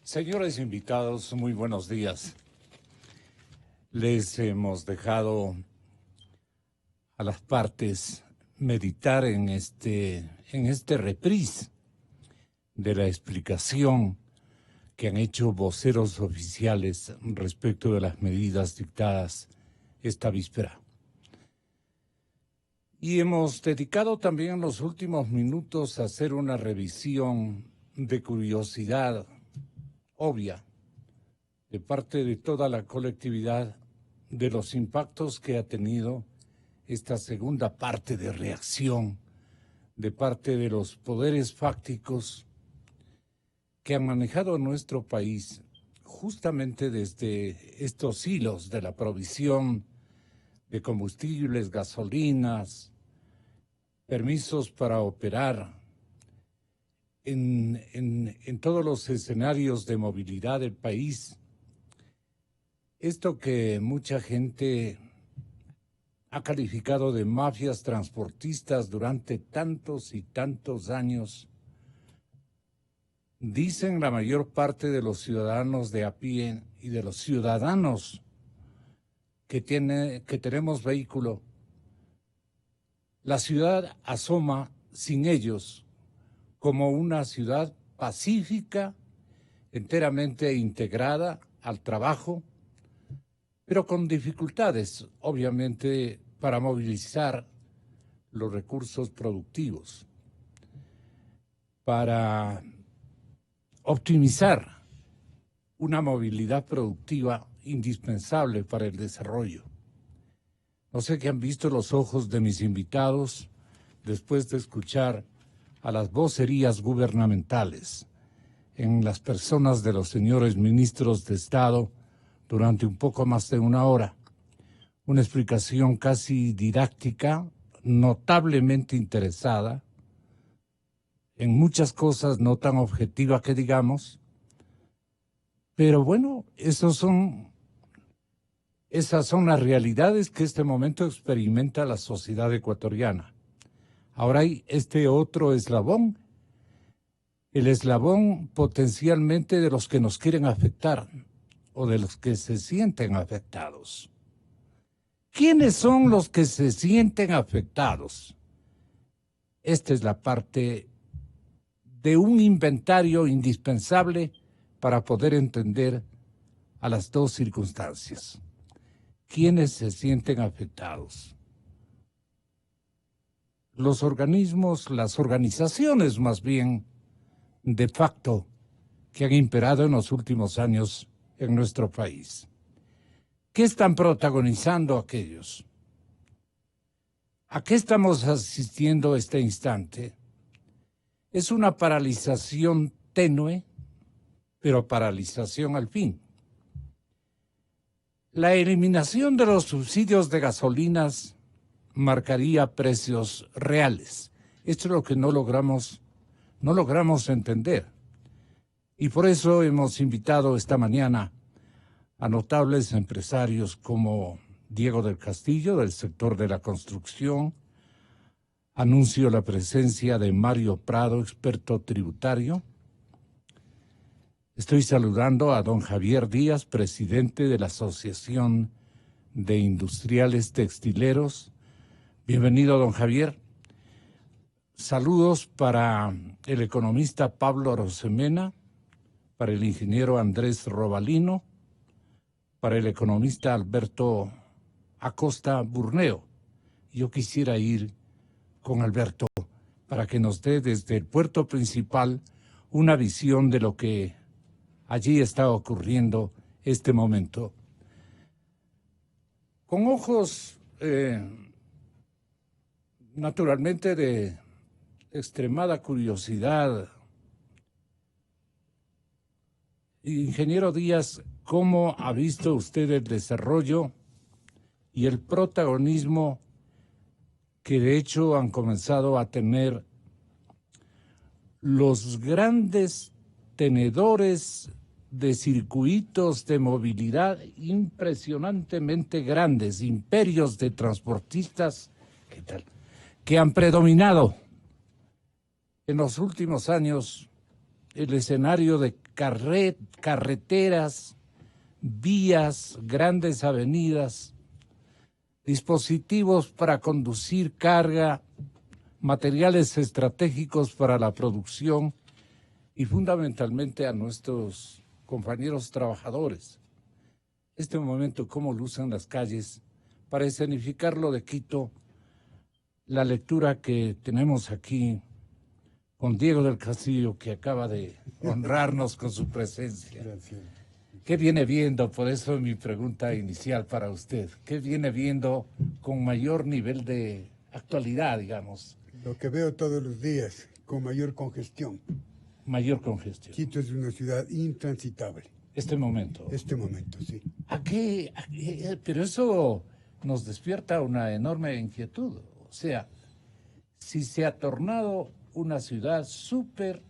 Señores invitados, muy buenos días. Les hemos dejado a las partes meditar en este reprise de la explicación que han hecho voceros oficiales respecto de las medidas dictadas esta víspera. Y hemos dedicado también los últimos minutos a hacer una revisión de curiosidad obvia de parte de toda la colectividad de los impactos que ha tenido esta segunda parte de reacción de parte de los poderes fácticos que han manejado nuestro país justamente desde estos hilos de la provisión de combustibles, gasolinas, permisos para operar en todos los escenarios de movilidad del país. Esto que mucha gente ha calificado de mafias transportistas durante tantos y tantos años, dicen la mayor parte de los ciudadanos de a pie y de los ciudadanos que tenemos vehículo, la ciudad asoma sin ellos como una ciudad pacífica, enteramente integrada al trabajo, pero con dificultades, obviamente, para movilizar los recursos productivos, para optimizar una movilidad productiva indispensable para el desarrollo. No sé qué han visto los ojos de mis invitados después de escuchar a las vocerías gubernamentales en las personas de los señores ministros de Estado durante un poco más de una hora. Una explicación casi didáctica, notablemente interesada, en muchas cosas no tan objetiva que digamos, pero bueno, esas son las realidades que este momento experimenta la sociedad ecuatoriana. Ahora hay este otro eslabón, el eslabón potencialmente de los que nos quieren afectar o de los que se sienten afectados. ¿Quiénes son los que se sienten afectados? Esta es la parte de un inventario indispensable para poder entender a las dos circunstancias. ¿Quiénes se sienten afectados? Los organismos, las organizaciones más bien, de facto, que han imperado en los últimos años en nuestro país. ¿Qué están protagonizando aquellos? ¿A qué estamos asistiendo este instante? Es una paralización tenue, pero paralización al fin. La eliminación de los subsidios de gasolinas marcaría precios reales. Esto es lo que no logramos entender. Y por eso hemos invitado esta mañana a notables empresarios como Diego del Castillo, del sector de la construcción. Anuncio la presencia de Mario Prado, experto tributario. Estoy saludando a don Javier Díaz, presidente de la Asociación de Industriales Textileros. Bienvenido, don Javier. Saludos para el economista Pablo Arosemena, para el ingeniero Andrés Robalino, para el economista Alberto Acosta Burneo. Yo quisiera ir con Alberto para que nos dé desde el puerto principal una visión de lo que allí está ocurriendo este momento. Con ojos naturalmente de extremada curiosidad. Ingeniero Díaz, ¿cómo ha visto usted el desarrollo y el protagonismo que de hecho han comenzado a tener los grandes tenedores de circuitos de movilidad impresionantemente grandes, imperios de transportistas, ¿qué tal?, que han predominado en los últimos años el escenario de carreteras, vías, grandes avenidas, dispositivos para conducir carga, materiales estratégicos para la producción y fundamentalmente a nuestros compañeros trabajadores. Este momento, cómo lucen las calles, para escenificar lo de Quito, la lectura que tenemos aquí con Diego del Castillo, que acaba de honrarnos con su presencia. Gracias. ¿Qué viene viendo? Por eso mi pregunta inicial para usted. ¿Qué viene viendo con mayor nivel de actualidad, digamos? Lo que veo todos los días, con mayor congestión. Mayor congestión. Quito es una ciudad intransitable. Este momento. Este momento, sí. ¿A qué? Pero eso nos despierta una enorme inquietud. O sea, si se ha tornado una ciudad súper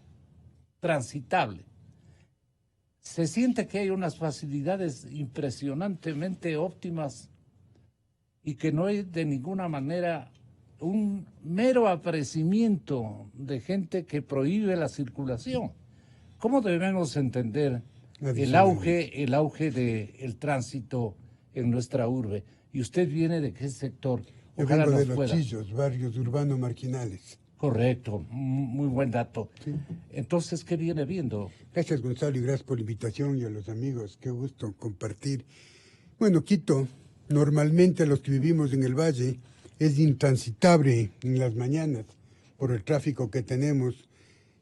transitable, se siente que hay unas facilidades impresionantemente óptimas y que no hay de ninguna manera un mero aparecimiento de gente que prohíbe la circulación. ¿Cómo debemos entender el auge del tránsito en nuestra urbe? ¿Y usted viene de qué sector? Yo Ojalá vengo de nos Los pueda. Chillos, barrios urbanos marginales. Correcto, muy buen dato. Sí. Entonces, ¿qué viene viendo? Gracias, Gonzalo, y gracias por la invitación, y a los amigos. Qué gusto compartir. Bueno, Quito, normalmente los que vivimos en el valle, es intransitable en las mañanas por el tráfico que tenemos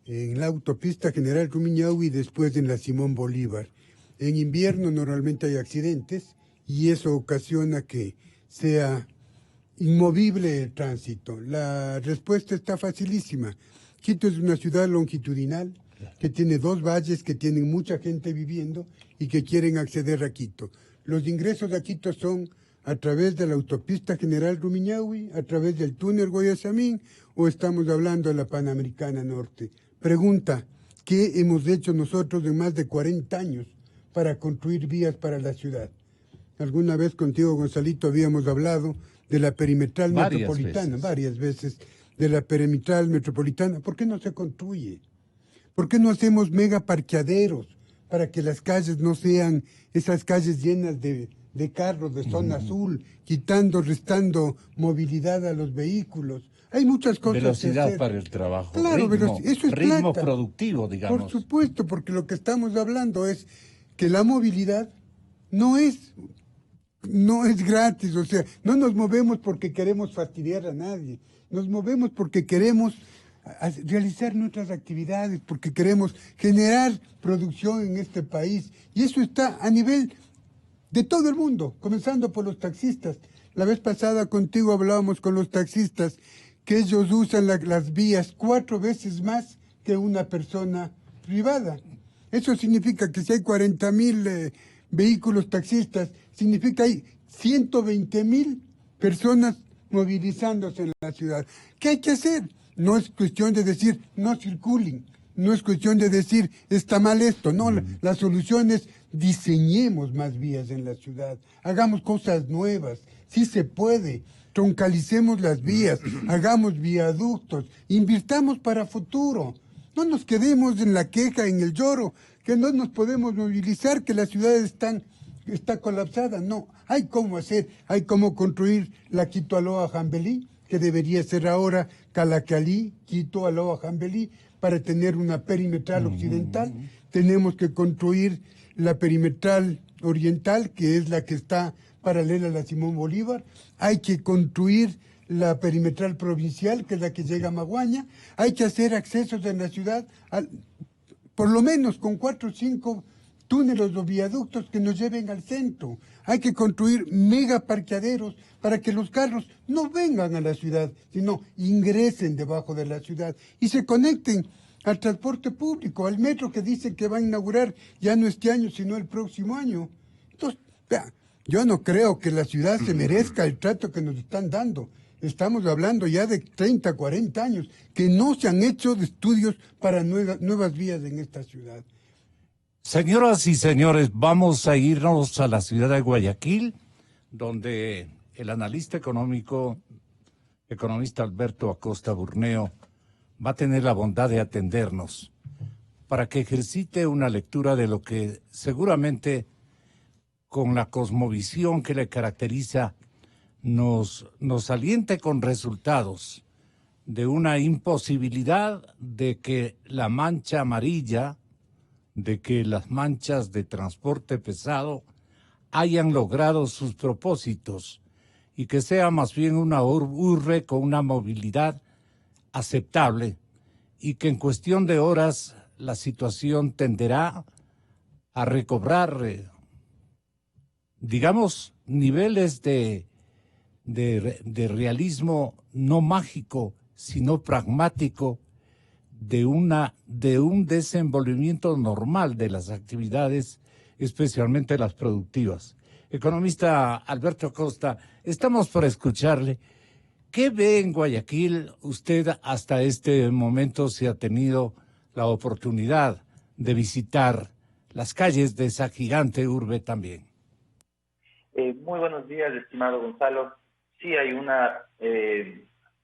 en la autopista General Rumiñahui y después en la Simón Bolívar. En invierno normalmente hay accidentes y eso ocasiona que sea inmovible el tránsito. La respuesta está facilísima. Quito es una ciudad longitudinal que tiene dos valles, que tienen mucha gente viviendo y que quieren acceder a Quito. Los ingresos a Quito son a través de la autopista General Rumiñahui, a través del túnel Guayasamín, o estamos hablando de la Panamericana Norte. Pregunta, ¿qué hemos hecho nosotros en más de 40 años para construir vías para la ciudad? Alguna vez contigo, Gonzalito, habíamos hablado de la perimetral metropolitana, varias veces, de la perimetral metropolitana. ¿Por qué no se construye? ¿Por qué no hacemos mega parqueaderos para que las calles no sean esas calles llenas de carros de zona azul, restando movilidad a los vehículos? Hay muchas cosas velocidad que hacer. Para el trabajo, claro, eso es ritmo plata. productivo, digamos. Por supuesto, porque lo que estamos hablando es que la movilidad no es gratis, o sea, no nos movemos porque queremos fastidiar a nadie, nos movemos porque queremos realizar nuestras actividades, porque queremos generar producción en este país, y eso está a nivel de todo el mundo, comenzando por los taxistas. La vez pasada contigo hablábamos con los taxistas que ellos usan las vías 4 veces más que una persona privada. Eso significa que si hay 40,000 vehículos taxistas, significa que hay 120,000 personas movilizándose en la ciudad. ¿Qué hay que hacer? No es cuestión de decir no circulen, no es cuestión de decir está mal esto, no, la solución es diseñemos más vías en la ciudad, hagamos cosas nuevas, sí se puede, troncalicemos las vías, hagamos viaductos, invirtamos para futuro, no nos quedemos en la queja, en el lloro, que no nos podemos movilizar, que la ciudad está colapsada, no, hay cómo hacer, hay cómo construir la Quito-Aloa-Jambelí, que debería ser ahora Calacalí, Quito, Aloa, Jambelí, para tener una perimetral occidental. Tenemos que construir la perimetral oriental, que es la que está paralela a la Simón Bolívar. Hay que construir la perimetral provincial, que es la que llega a Maguaña. Hay que hacer accesos en la ciudad, por lo menos con 4 o 5 túneles o viaductos que nos lleven al centro. Hay que construir mega parqueaderos para que los carros no vengan a la ciudad, sino ingresen debajo de la ciudad y se conecten al transporte público, al metro que dicen que va a inaugurar ya no este año, sino el próximo año. Entonces, yo no creo que la ciudad se merezca el trato que nos están dando. Estamos hablando ya de 30, 40 años que no se han hecho estudios para nuevas vías en esta ciudad. Señoras y señores, vamos a irnos a la ciudad de Guayaquil, donde el analista economista Alberto Acosta Burneo, va a tener la bondad de atendernos. para que ejercite una lectura de lo que seguramente, con la cosmovisión que le caracteriza, nos aliente con resultados de una imposibilidad de que la mancha amarilla, de que las manchas de transporte pesado hayan logrado sus propósitos y que sea más bien una urbe con una movilidad aceptable y que en cuestión de horas la situación tenderá a recobrar, digamos, niveles de realismo no mágico, sino pragmático, de un desenvolvimiento normal de las actividades, especialmente las productivas. Economista Alberto Acosta, estamos por escucharle. ¿Qué ve en Guayaquil usted hasta este momento, si ha tenido la oportunidad de visitar las calles de esa gigante urbe también? Muy buenos días, estimado Gonzalo. Sí hay una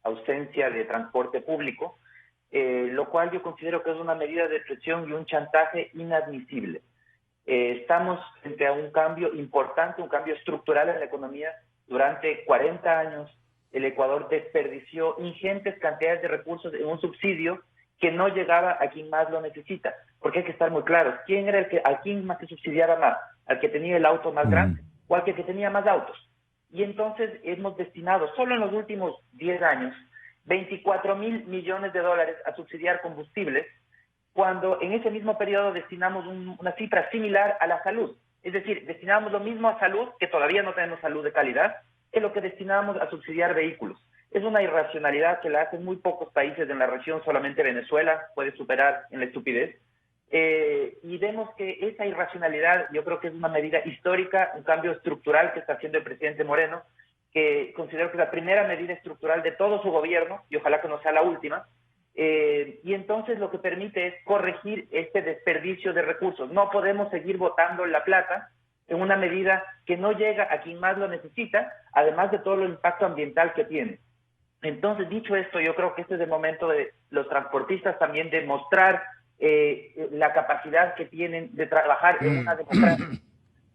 ausencia de transporte público, lo cual yo considero que es una medida de presión y un chantaje inadmisible. Estamos frente a un cambio importante, un cambio estructural en la economía. Durante 40 años, el Ecuador desperdició ingentes cantidades de recursos en un subsidio que no llegaba a quien más lo necesita. Porque hay que estar muy claros. ¿Quién era a quién más se subsidiaba más? ¿Al que tenía el auto más grande o al que tenía más autos? Y entonces hemos destinado, solo en los últimos 10 años, 24.000 millones de dólares a subsidiar combustibles, cuando en ese mismo periodo destinamos una cifra similar a la salud. Es decir, destinamos lo mismo a salud, que todavía no tenemos salud de calidad, que lo que destinamos a subsidiar vehículos. Es una irracionalidad que la hacen muy pocos países en la región, solamente Venezuela puede superar en la estupidez. Y vemos que esa irracionalidad, yo creo que es una medida histórica, un cambio estructural que está haciendo el presidente Moreno, que considero que es la primera medida estructural de todo su gobierno, y ojalá que no sea la última. Y entonces lo que permite es corregir este desperdicio de recursos. No podemos seguir botando la plata en una medida que no llega a quien más lo necesita, además de todo el impacto ambiental que tiene. Entonces, dicho esto, yo creo que este es el momento de los transportistas también de mostrar la capacidad que tienen de trabajar en una democracia,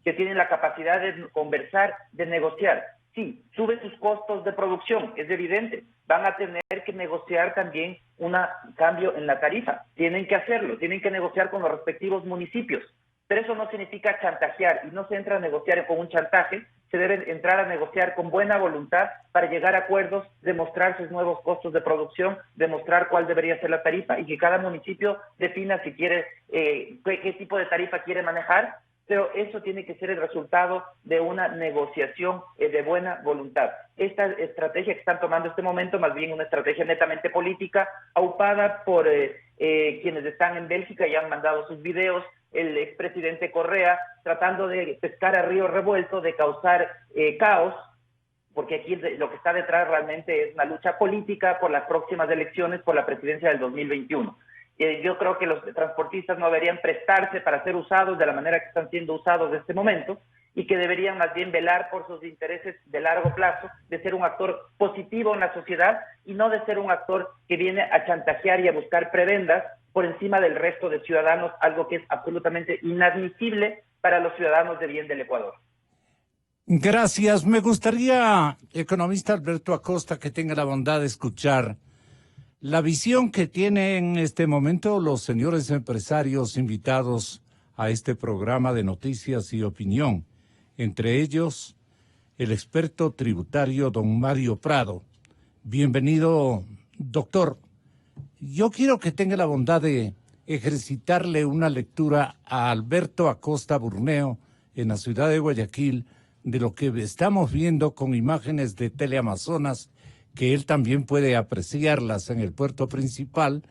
que tienen la capacidad de conversar, de negociar. Sí, suben sus costos de producción, es evidente. Van a tener que negociar también un cambio en la tarifa. Tienen que hacerlo, tienen que negociar con los respectivos municipios. Pero eso no significa chantajear, y no se entra a negociar con un chantaje, se debe entrar a negociar con buena voluntad para llegar a acuerdos, demostrar sus nuevos costos de producción, demostrar cuál debería ser la tarifa y que cada municipio defina si quiere, qué tipo de tarifa quiere manejar, pero eso tiene que ser el resultado de una negociación de buena voluntad. Esta estrategia que están tomando en este momento, más bien una estrategia netamente política, aupada por quienes están en Bélgica y han mandado sus videos, el expresidente Correa, tratando de pescar a río revuelto, de causar caos, porque aquí lo que está detrás realmente es una lucha política por las próximas elecciones, por la presidencia del 2021. Yo creo que los transportistas no deberían prestarse para ser usados de la manera que están siendo usados en este momento, y que deberían más bien velar por sus intereses de largo plazo, de ser un actor positivo en la sociedad y no de ser un actor que viene a chantajear y a buscar prebendas por encima del resto de ciudadanos, algo que es absolutamente inadmisible para los ciudadanos de bien del Ecuador. Gracias. Me gustaría, economista Alberto Acosta, que tenga la bondad de escuchar la visión que tienen en este momento los señores empresarios invitados a este programa de noticias y opinión. Entre ellos, el experto tributario don Mario Prado. Bienvenido, doctor. Yo quiero que tenga la bondad de ejercitarle una lectura a Alberto Acosta Burneo en la ciudad de Guayaquil de lo que estamos viendo con imágenes de Teleamazonas, que él también puede apreciarlas en el puerto principal,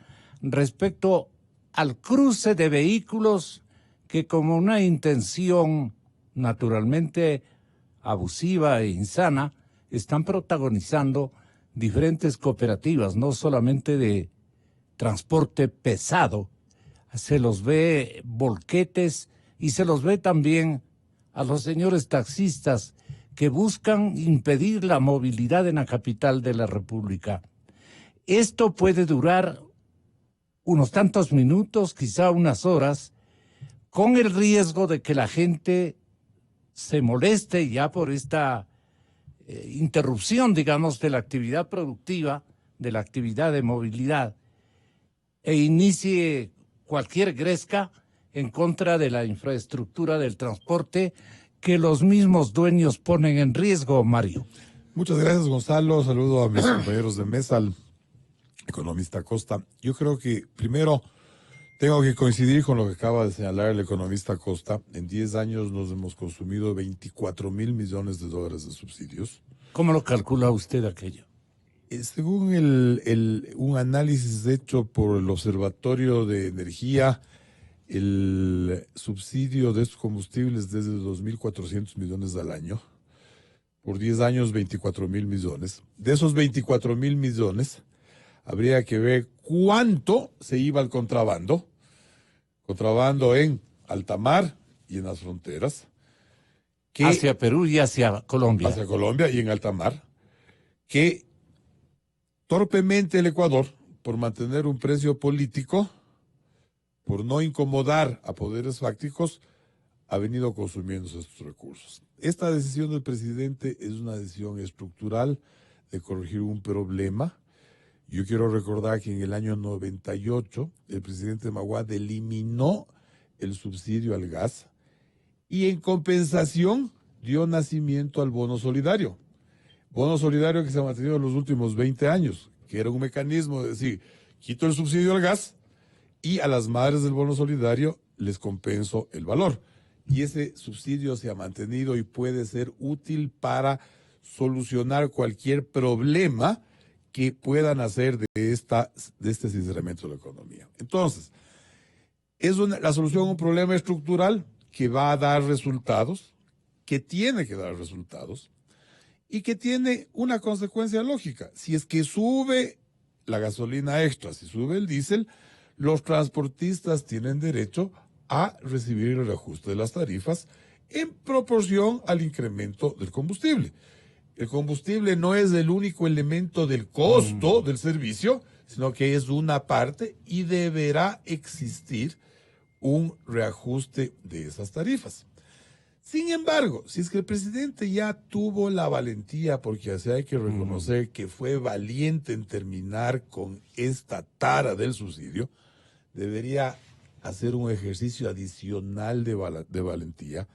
respecto al cruce de vehículos que, como una intención naturalmente abusiva e insana, están protagonizando diferentes cooperativas, no solamente de transporte pesado. Se los ve volquetes y se los ve también a los señores taxistas que buscan impedir la movilidad en la capital de la República. Esto puede durar unos tantos minutos, quizá unas horas, con el riesgo de que la gente se moleste ya por esta interrupción, digamos, de la actividad productiva, de la actividad de movilidad, e inicie cualquier gresca en contra de la infraestructura del transporte que los mismos dueños ponen en riesgo, Mario. Muchas gracias, Gonzalo. Saludo a mis compañeros de mesa, al economista Costa. Yo creo que primero tengo que coincidir con lo que acaba de señalar el economista Costa. En 10 años nos hemos consumido 24.000 millones de dólares de subsidios. ¿Cómo lo calcula usted aquello? Según un análisis hecho por el Observatorio de Energía, el subsidio de estos combustibles es de 2.400 millones al año. Por 10 años, 24.000 millones. De esos 24.000 millones, habría que ver cuánto se iba al contrabando. Contrabando en alta mar y en las fronteras. Hacia Perú y hacia Colombia. Hacia Colombia y en alta mar. Que torpemente el Ecuador, por mantener un precio político, por no incomodar a poderes fácticos, ha venido consumiendo estos recursos. Esta decisión del presidente es una decisión estructural de corregir un problema. Yo quiero recordar que en el año 98 el presidente Maguad eliminó el subsidio al gas y en compensación dio nacimiento al bono solidario. Bono solidario que se ha mantenido en los últimos 20 años, que era un mecanismo de decir, quito el subsidio al gas y a las madres del bono solidario les compenso el valor. Y ese subsidio se ha mantenido y puede ser útil para solucionar cualquier problema que puedan hacer de este sinceramiento de la economía. Entonces, es la solución a un problema estructural que va a dar resultados, que tiene que dar resultados y que tiene una consecuencia lógica. Si es que sube la gasolina extra, si sube el diésel, los transportistas tienen derecho a recibir el reajuste de las tarifas en proporción al incremento del combustible. El combustible no es el único elemento del costo del servicio, sino que es una parte y deberá existir un reajuste de esas tarifas. Sin embargo, si es que el presidente ya tuvo la valentía, porque así hay que reconocer que fue valiente en terminar con esta tara del subsidio, debería hacer un ejercicio adicional de valentía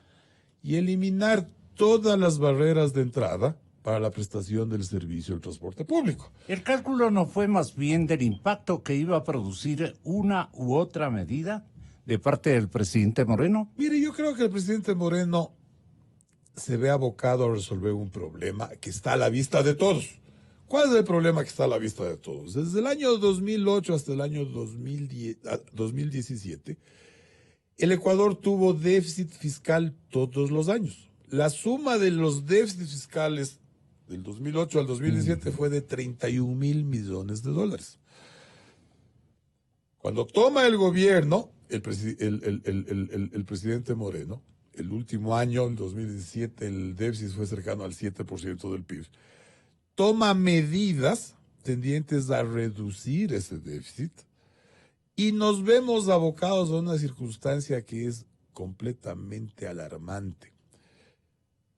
y eliminar todas las barreras de entrada para la prestación del servicio del transporte público. ¿El cálculo no fue más bien del impacto que iba a producir una u otra medida de parte del presidente Moreno? Mire, yo creo que el presidente Moreno se ve abocado a resolver un problema que está a la vista de todos. ¿Cuál es el problema que está a la vista de todos? Desde el año 2008 hasta el año 2017, el Ecuador tuvo déficit fiscal todos los años. La suma de los déficits fiscales del 2008 al 2017 fue de 31.000 millones de dólares. Cuando toma el gobierno, el presidente Moreno, el último año, en 2017, el déficit fue cercano al 7% del PIB. Toma medidas tendientes a reducir ese déficit y nos vemos abocados a una circunstancia que es completamente alarmante.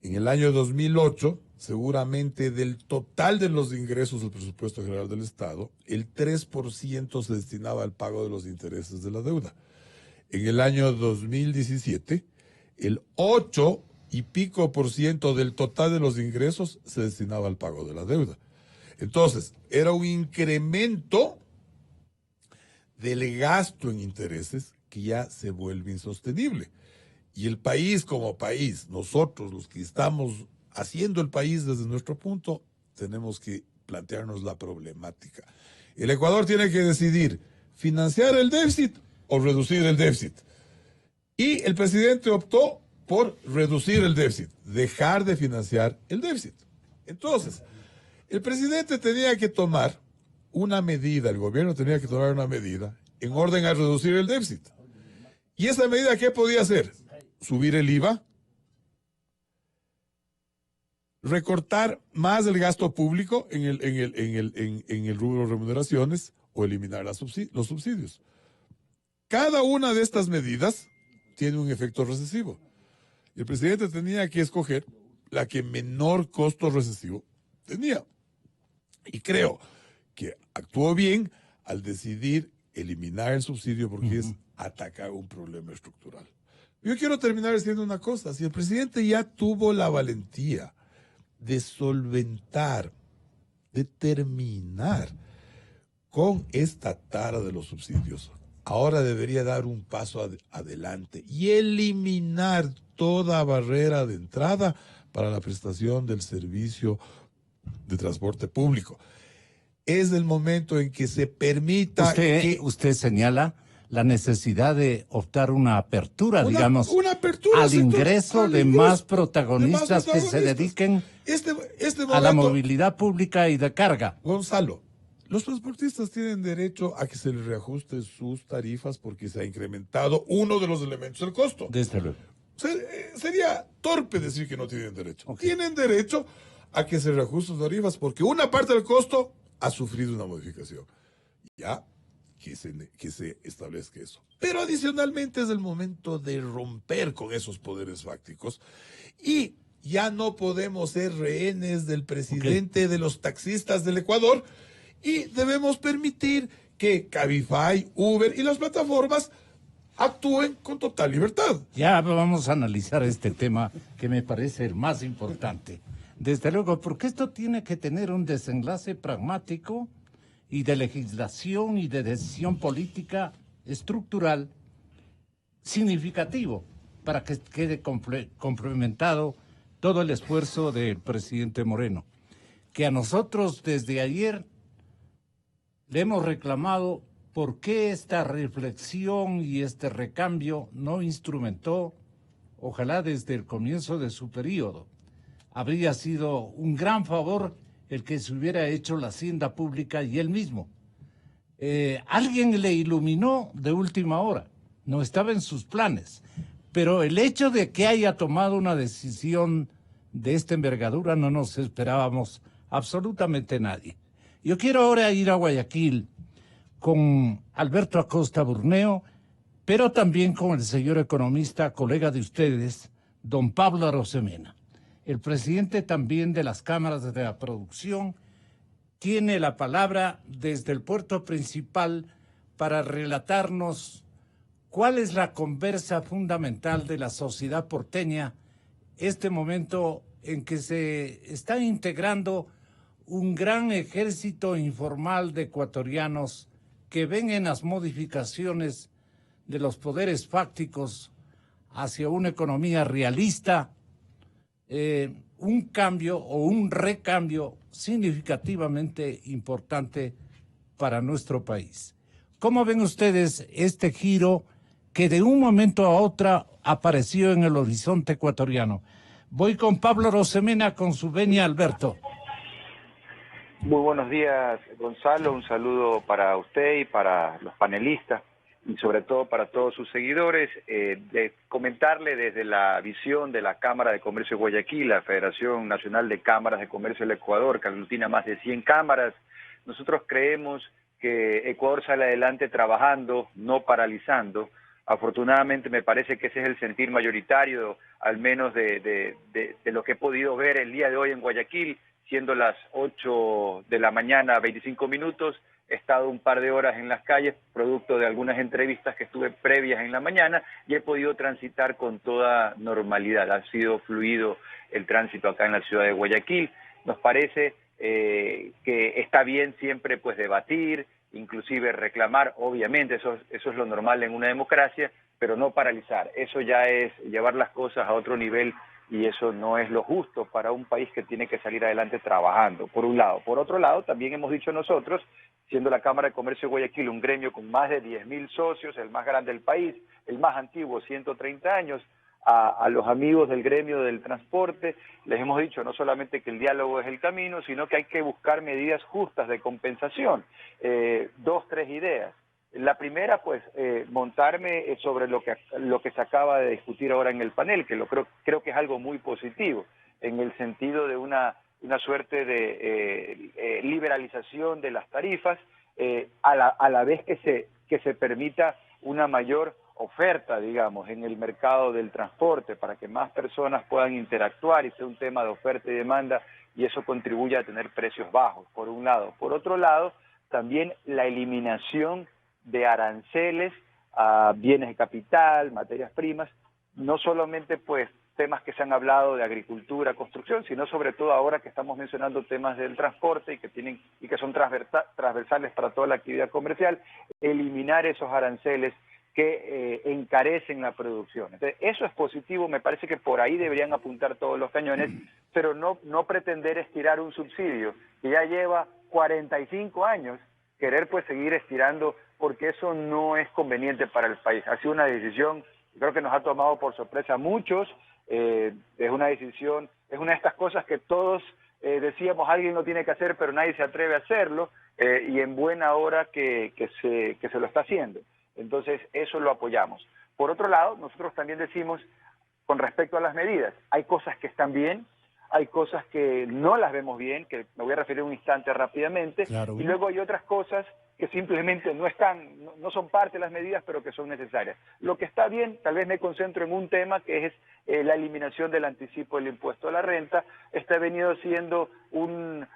En el año 2008, seguramente del total de los ingresos del presupuesto general del Estado, el 3% se destinaba al pago de los intereses de la deuda. En el año 2017, el 8 y pico por ciento del total de los ingresos se destinaba al pago de la deuda. Entonces, era un incremento del gasto en intereses que ya se vuelve insostenible. Y el país como país, nosotros los que estamos haciendo el país desde nuestro punto, tenemos que plantearnos la problemática. El Ecuador tiene que decidir financiar el déficit o reducir el déficit. Y el presidente optó por reducir el déficit, dejar de financiar el déficit. Entonces, el presidente tenía que tomar una medida, el gobierno tenía que tomar una medida en orden a reducir el déficit. ¿Y esa medida qué podía hacer? Subir el IVA, recortar más el gasto público en el rubro de remuneraciones o eliminar los subsidios. Cada una de estas medidas tiene un efecto recesivo. El presidente tenía que escoger la que menor costo recesivo tenía. Y creo que actuó bien al decidir eliminar el subsidio porque es atacar un problema estructural. Yo quiero terminar diciendo una cosa. Si el presidente ya tuvo la valentía de solventar, de terminar con esta tara de los subsidios, ahora debería dar un paso adelante y eliminar toda barrera de entrada para la prestación del servicio de transporte público. Es el momento en que se permita Usted señala la necesidad de optar una apertura, digamos, al ingreso de más protagonistas que se dediquen a la movilidad pública y de carga. Gonzalo, los transportistas tienen derecho a que se les reajusten sus tarifas porque se ha incrementado uno de los elementos del costo. Desde luego. Sería torpe decir que no tienen derecho. Okay. Tienen derecho a que se reajusten sus tarifas porque una parte del costo ha sufrido una modificación. Ya que se establezca eso. Pero adicionalmente es el momento de romper con esos poderes fácticos y ya no podemos ser rehenes del presidente de los taxistas del Ecuador y debemos permitir que Cabify, Uber y las plataformas actúen con total libertad. Ya vamos a analizar este tema que me parece el más importante. Desde luego, porque esto tiene que tener un desenlace pragmático y de legislación y de decisión política estructural significativo para que quede complementado todo el esfuerzo del presidente Moreno, que a nosotros desde ayer le hemos reclamado por qué esta reflexión y este recambio no instrumentó, ojalá desde el comienzo de su periodo. Habría sido un gran favor el que se hubiera hecho la hacienda pública y él mismo. Alguien le iluminó de última hora, no estaba en sus planes, pero el hecho de que haya tomado una decisión de esta envergadura no nos esperábamos absolutamente nadie. Yo quiero ahora ir a Guayaquil con Alberto Acosta Burneo, pero también con el señor economista, colega de ustedes, don Pablo Arosemena. El presidente también de las cámaras de la producción tiene la palabra desde el puerto principal para relatarnos cuál es la conversa fundamental de la sociedad porteña, este momento en que se está integrando un gran ejército informal de ecuatorianos que ven en las modificaciones de los poderes fácticos hacia una economía realista, un cambio o un recambio significativamente importante para nuestro país. ¿Cómo ven ustedes este giro que de un momento a otro apareció en el horizonte ecuatoriano? Voy con Pablo Arosemena, con su venia Alberto. Muy buenos días, Gonzalo. Un saludo para usted y para los panelistas y sobre todo para todos sus seguidores. De comentarle desde la visión de la Cámara de Comercio de Guayaquil, la Federación Nacional de Cámaras de Comercio del Ecuador, que aglutina más de 100 cámaras. Nosotros creemos que Ecuador sale adelante trabajando, no paralizando. Afortunadamente me parece que ese es el sentir mayoritario, al menos de lo que he podido ver el día de hoy en Guayaquil, siendo las 8 de la mañana, 25 minutos. He estado un par de horas en las calles, producto de algunas entrevistas que estuve previas en la mañana, y he podido transitar con toda normalidad. Ha sido fluido el tránsito acá en la ciudad de Guayaquil. Nos parece que está bien siempre pues debatir, inclusive reclamar, obviamente, eso es lo normal en una democracia, pero no paralizar. Eso ya es llevar las cosas a otro nivel y eso no es lo justo para un país que tiene que salir adelante trabajando, por un lado. Por otro lado, también hemos dicho nosotros, siendo la Cámara de Comercio de Guayaquil un gremio con más de 10.000 socios, el más grande del país, el más antiguo, 130 años, a los amigos del gremio del transporte, les hemos dicho no solamente que el diálogo es el camino, sino que hay que buscar medidas justas de compensación. 2, 3 ideas. La primera, pues, montarme sobre lo que se acaba de discutir ahora en el panel, que creo que es algo muy positivo, en el sentido de una suerte de liberalización de las tarifas, a la vez que se permita una mayor oferta, digamos, en el mercado del transporte para que más personas puedan interactuar y sea un tema de oferta y demanda y eso contribuya a tener precios bajos, por un lado. Por otro lado, también la eliminación de aranceles a bienes de capital, materias primas, no solamente pues temas que se han hablado de agricultura, construcción, sino sobre todo ahora que estamos mencionando temas del transporte y que son transversales para toda la actividad comercial, eliminar esos aranceles que encarecen la producción. Entonces, eso es positivo, me parece que por ahí deberían apuntar todos los cañones, pero no pretender estirar un subsidio que ya lleva 45 años, querer pues seguir estirando, porque eso no es conveniente para el país. Ha sido una decisión, creo que nos ha tomado por sorpresa a muchos, es una decisión, es una de estas cosas que todos decíamos alguien lo tiene que hacer, pero nadie se atreve a hacerlo, y en buena hora que se lo está haciendo. Entonces, eso lo apoyamos. Por otro lado, nosotros también decimos, con respecto a las medidas, hay cosas que están bien, hay cosas que no las vemos bien, que me voy a referir un instante rápidamente, Claro. Y luego hay otras cosas que simplemente no son parte de las medidas, pero que son necesarias. Lo que está bien, tal vez me concentro en un tema que es la eliminación del anticipo del impuesto a la renta. Este ha venido siendo un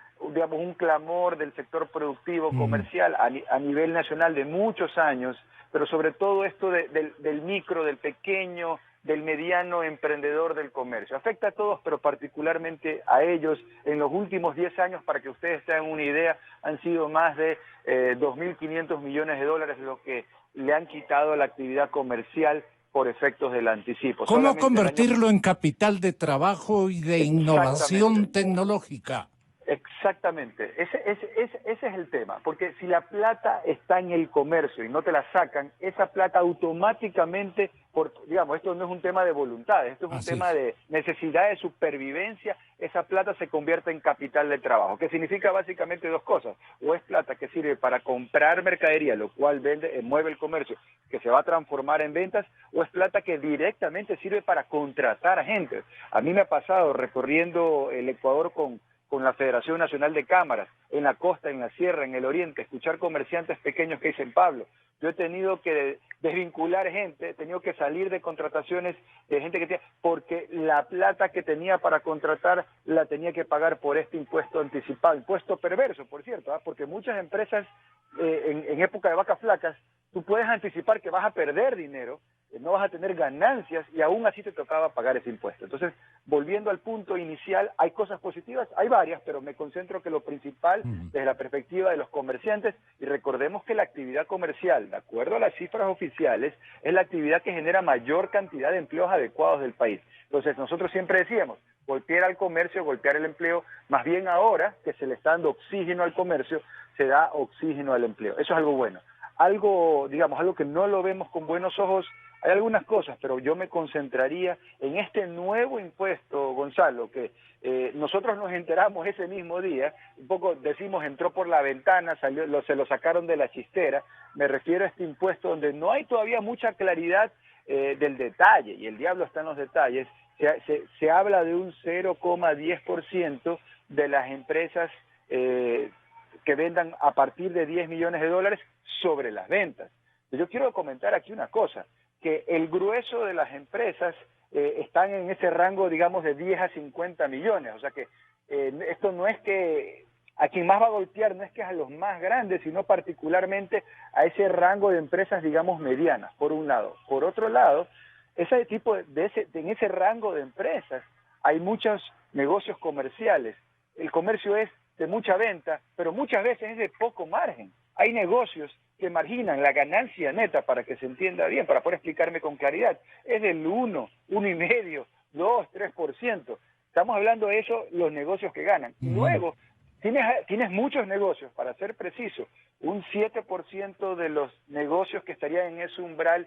clamor del sector productivo comercial a nivel nacional de muchos años, pero sobre todo esto del micro, del pequeño, del mediano emprendedor del comercio. Afecta a todos, pero particularmente a ellos. En los últimos 10 años, para que ustedes tengan una idea, han sido más de 2.500 millones de dólares lo que le han quitado a la actividad comercial por efectos del anticipo. ¿Cómo Solamente convertirlo en capital de trabajo y de innovación tecnológica? Exactamente, ese es el tema, porque si la plata está en el comercio y no te la sacan, esa plata automáticamente, digamos, esto no es un tema de voluntad, esto es un tema de necesidad de supervivencia, esa plata se convierte en capital de trabajo, que significa básicamente dos cosas: o es plata que sirve para comprar mercadería, lo cual mueve el comercio, que se va a transformar en ventas, o es plata que directamente sirve para contratar a gente. A mí me ha pasado recorriendo el Ecuador con la Federación Nacional de Cámaras, en la costa, en la sierra, en el oriente, escuchar comerciantes pequeños que dicen: Pablo, yo he tenido que desvincular gente, he tenido que salir de contrataciones de gente que tenía, porque la plata que tenía para contratar la tenía que pagar por este impuesto anticipado, impuesto perverso, por cierto, porque muchas empresas en época de vacas flacas, tú puedes anticipar que vas a perder dinero, no vas a tener ganancias y aún así te tocaba pagar ese impuesto. Entonces, volviendo al punto inicial, hay cosas positivas, hay varias, pero me concentro que lo principal desde la perspectiva de los comerciantes, y recordemos que la actividad comercial, de acuerdo a las cifras oficiales, es la actividad que genera mayor cantidad de empleos adecuados del país. Entonces, nosotros siempre decíamos, golpear al comercio, golpear el empleo, más bien ahora que se le está dando oxígeno al comercio, se da oxígeno al empleo. Eso es algo bueno. Algo que no lo vemos con buenos ojos, hay algunas cosas, pero yo me concentraría en este nuevo impuesto, Gonzalo, que nosotros nos enteramos ese mismo día, un poco decimos entró por la ventana, se lo sacaron de la chistera. Me refiero a este impuesto donde no hay todavía mucha claridad del detalle, y el diablo está en los detalles. Se habla de un 0,10% de las empresas que vendan a partir de 10 millones de dólares sobre las ventas. Yo quiero comentar aquí una cosa, que el grueso de las empresas están en ese rango, digamos, de 10 a 50 millones. O sea que esto no es que a quien más va a golpear, no es que es a los más grandes, sino particularmente a ese rango de empresas, digamos, medianas, por un lado. Por otro lado, en ese rango de empresas hay muchos negocios comerciales. El comercio es de mucha venta, pero muchas veces es de poco margen. Hay negocios que marginan la ganancia neta, para que se entienda bien, para poder explicarme con claridad, es del 1,5%, 2%, 3%. Estamos hablando de eso, los negocios que ganan. Luego, tienes muchos negocios, para ser preciso, un 7% de los negocios que estarían en ese umbral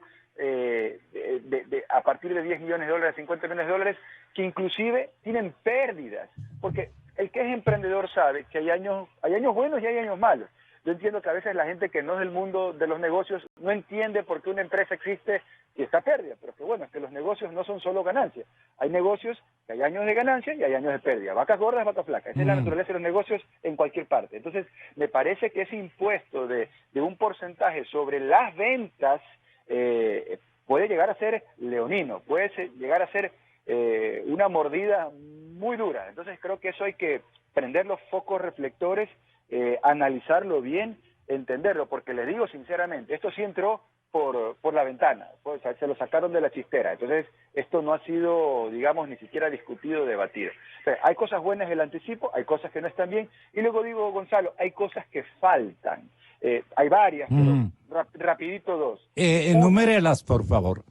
a partir de 10 millones de dólares, 50 millones de dólares, que inclusive tienen pérdidas, porque el que es emprendedor sabe que hay años buenos y hay años malos. Yo entiendo que a veces la gente que no es del mundo de los negocios no entiende por qué una empresa existe y está pérdida, pero que bueno, es que los negocios no son solo ganancias. Hay negocios que hay años de ganancia y hay años de pérdida. Vacas gordas, vacas flacas. Esa es la naturaleza de los negocios en cualquier parte. Entonces, me parece que ese impuesto de un porcentaje sobre las ventas puede llegar a ser leonino, llegar a ser una mordida muy dura. Entonces, creo que eso hay que prender los focos reflectores, analizarlo bien, entenderlo, porque les digo sinceramente, esto sí entró por la ventana, pues, se lo sacaron de la chistera. Entonces, esto no ha sido, digamos, ni siquiera discutido, debatido. O sea, hay cosas buenas del anticipo, hay cosas que no están bien, y luego digo, Gonzalo, hay cosas que faltan. Hay varias, pero rapidito dos. Enumérelas, por favor.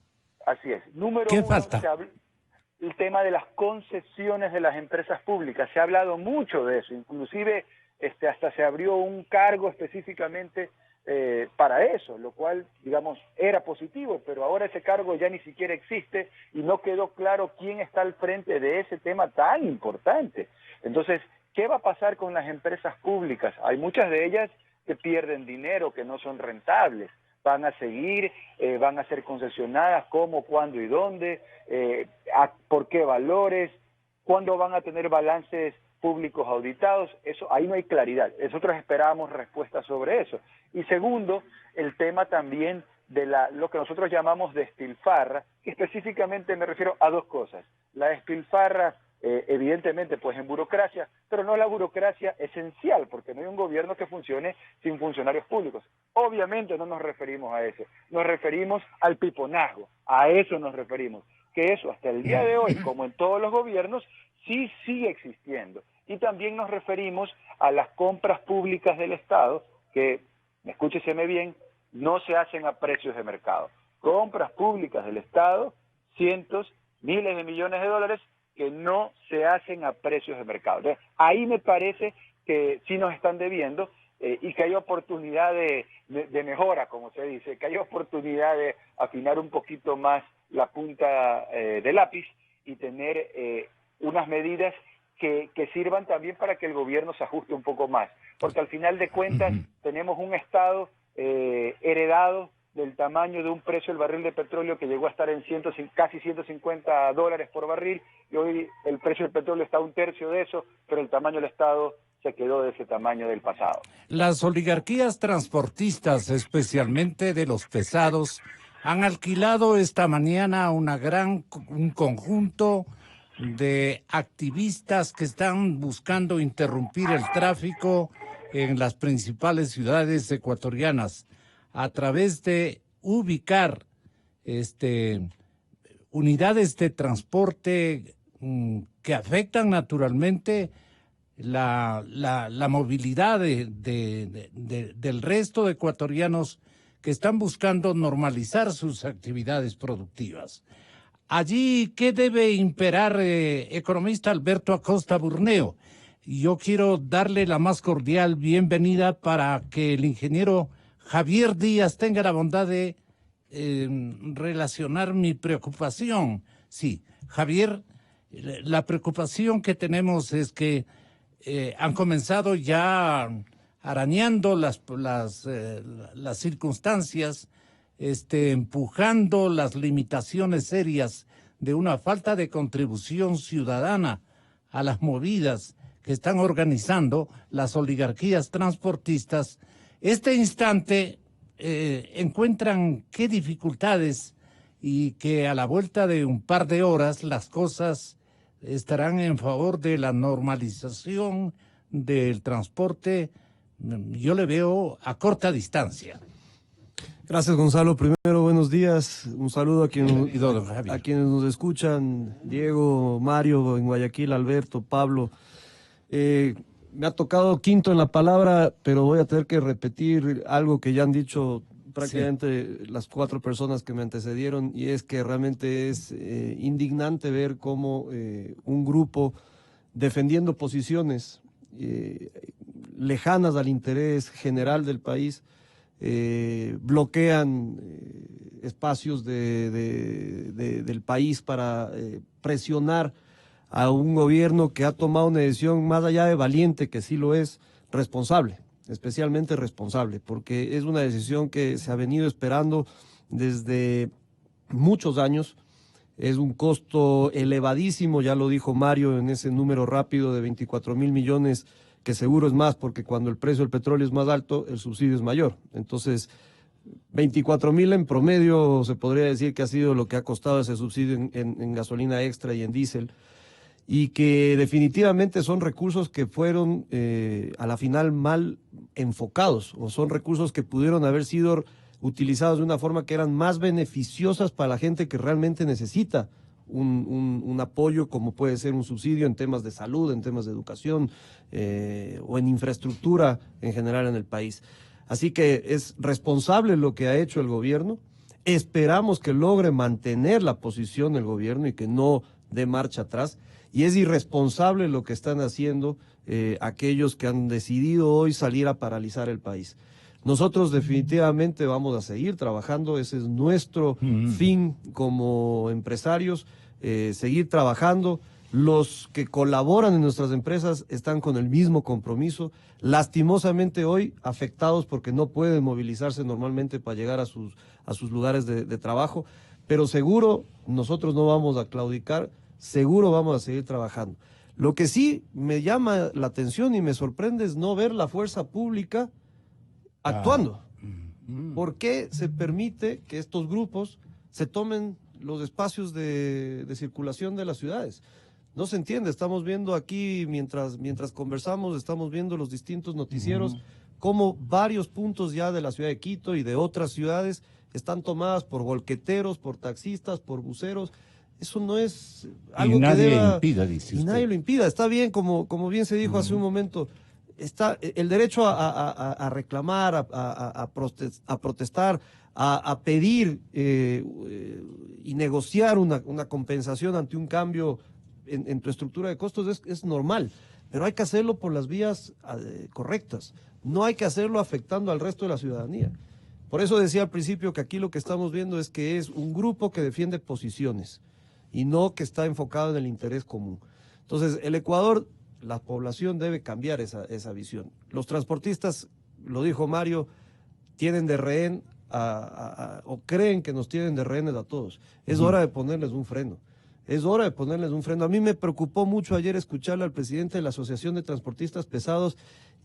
Así es. Número ¿Qué uno, falta? el tema de las concesiones de las empresas públicas. Se ha hablado mucho de eso, inclusive hasta se abrió un cargo específicamente para eso, lo cual, digamos, era positivo, pero ahora ese cargo ya ni siquiera existe y no quedó claro quién está al frente de ese tema tan importante. Entonces, ¿qué va a pasar con las empresas públicas? Hay muchas de ellas que pierden dinero, que no son rentables. Van a seguir, van a ser concesionadas, cómo, cuándo y dónde, por qué valores, cuándo van a tener balances públicos auditados. Eso, ahí no hay claridad. Nosotros esperábamos respuestas sobre eso. Y segundo, el tema también de lo que nosotros llamamos despilfarra, que específicamente me refiero a dos cosas. La despilfarra, evidentemente, pues en burocracia, pero no la burocracia esencial, porque no hay un gobierno que funcione sin funcionarios públicos. Obviamente no nos referimos a eso, nos referimos al piponazgo, a eso nos referimos, que eso hasta el día de hoy, como en todos los gobiernos, sí sigue existiendo. Y también nos referimos a las compras públicas del Estado, que, escúcheseme bien, no se hacen a precios de mercado. Compras públicas del Estado, cientos, miles de millones de dólares, que no se hacen a precios de mercado. Entonces, ahí me parece que sí nos están debiendo y que hay oportunidad de mejora, como se dice, que hay oportunidad de afinar un poquito más la punta del lápiz y tener unas medidas que sirvan también para que el gobierno se ajuste un poco más. Porque al final de cuentas tenemos un Estado heredado del tamaño de un precio del barril de petróleo que llegó a estar en casi $150 por barril, y hoy el precio del petróleo está a un tercio de eso, pero el tamaño del Estado se quedó de ese tamaño del pasado. Las oligarquías transportistas, especialmente de los pesados, han alquilado esta mañana un conjunto de activistas que están buscando interrumpir el tráfico en las principales ciudades ecuatorianas a través de ubicar unidades de transporte que afectan naturalmente la movilidad del resto de ecuatorianos que están buscando normalizar sus actividades productivas. Allí, ¿qué debe imperar, economista Alberto Acosta Burneo? Yo quiero darle la más cordial bienvenida para que el ingeniero Javier Díaz tenga la bondad de relacionar mi preocupación. Sí, Javier, la preocupación que tenemos es que han comenzado ya arañando las circunstancias, empujando las limitaciones serias de una falta de contribución ciudadana a las movidas que están organizando las oligarquías transportistas. Este instante encuentran qué dificultades y que a la vuelta de un par de horas las cosas estarán en favor de la normalización del transporte. Yo le veo a corta distancia. Gracias, Gonzalo. Primero, buenos días. Un saludo a quienes nos escuchan. Diego, Mario, en Guayaquil, Alberto, Pablo. Me ha tocado quinto en la palabra, pero voy a tener que repetir algo que ya han dicho prácticamente las cuatro personas que me antecedieron, y es que realmente es indignante ver cómo un grupo defendiendo posiciones lejanas al interés general del país bloquean espacios del país para presionar a un gobierno que ha tomado una decisión más allá de valiente, que sí lo es, responsable, especialmente responsable, porque es una decisión que se ha venido esperando desde muchos años. Es un costo elevadísimo, ya lo dijo Mario en ese número rápido de 24.000 millones, que seguro es más porque cuando el precio del petróleo es más alto, el subsidio es mayor. Entonces, 24.000 en promedio se podría decir que ha sido lo que ha costado ese subsidio en gasolina extra y en diésel, y que definitivamente son recursos que fueron a la final mal enfocados, o son recursos que pudieron haber sido utilizados de una forma que eran más beneficiosas para la gente que realmente necesita un apoyo, como puede ser un subsidio en temas de salud, en temas de educación o en infraestructura en general en el país. Así que es responsable lo que ha hecho el gobierno. Esperamos que logre mantener la posición del gobierno y que no dé marcha atrás. Y es irresponsable lo que están haciendo aquellos que han decidido hoy salir a paralizar el país. Nosotros definitivamente vamos a seguir trabajando, ese es nuestro fin como empresarios, seguir trabajando. Los que colaboran en nuestras empresas están con el mismo compromiso, lastimosamente hoy afectados porque no pueden movilizarse normalmente para llegar a sus lugares de trabajo, pero seguro nosotros no vamos a claudicar, seguro vamos a seguir trabajando. Lo que sí me llama la atención y me sorprende es no ver la fuerza pública actuando. ¿Por qué se permite que estos grupos se tomen los espacios de circulación de las ciudades? No se entiende, estamos viendo aquí, mientras conversamos, estamos viendo los distintos noticieros, cómo varios puntos ya de la ciudad de Quito y de otras ciudades están tomadas por volqueteros, por taxistas, por buceros. Eso no es algo que deba... impida, dice usted. Nadie lo impida. Está bien, como bien se dijo hace un momento, está el derecho a reclamar, a protestar, a pedir y negociar una compensación ante un cambio en tu estructura de costos es normal, pero hay que hacerlo por las vías correctas, no hay que hacerlo afectando al resto de la ciudadanía. Por eso decía al principio que aquí lo que estamos viendo es que es un grupo que defiende posiciones y no que está enfocado en el interés común. Entonces, el Ecuador, la población debe cambiar esa visión. Los transportistas, lo dijo Mario, tienen de rehén o creen que nos tienen de rehenes a todos. Es hora de ponerles un freno. Es hora de ponerles un freno. A mí me preocupó mucho ayer escucharle al presidente de la Asociación de Transportistas Pesados,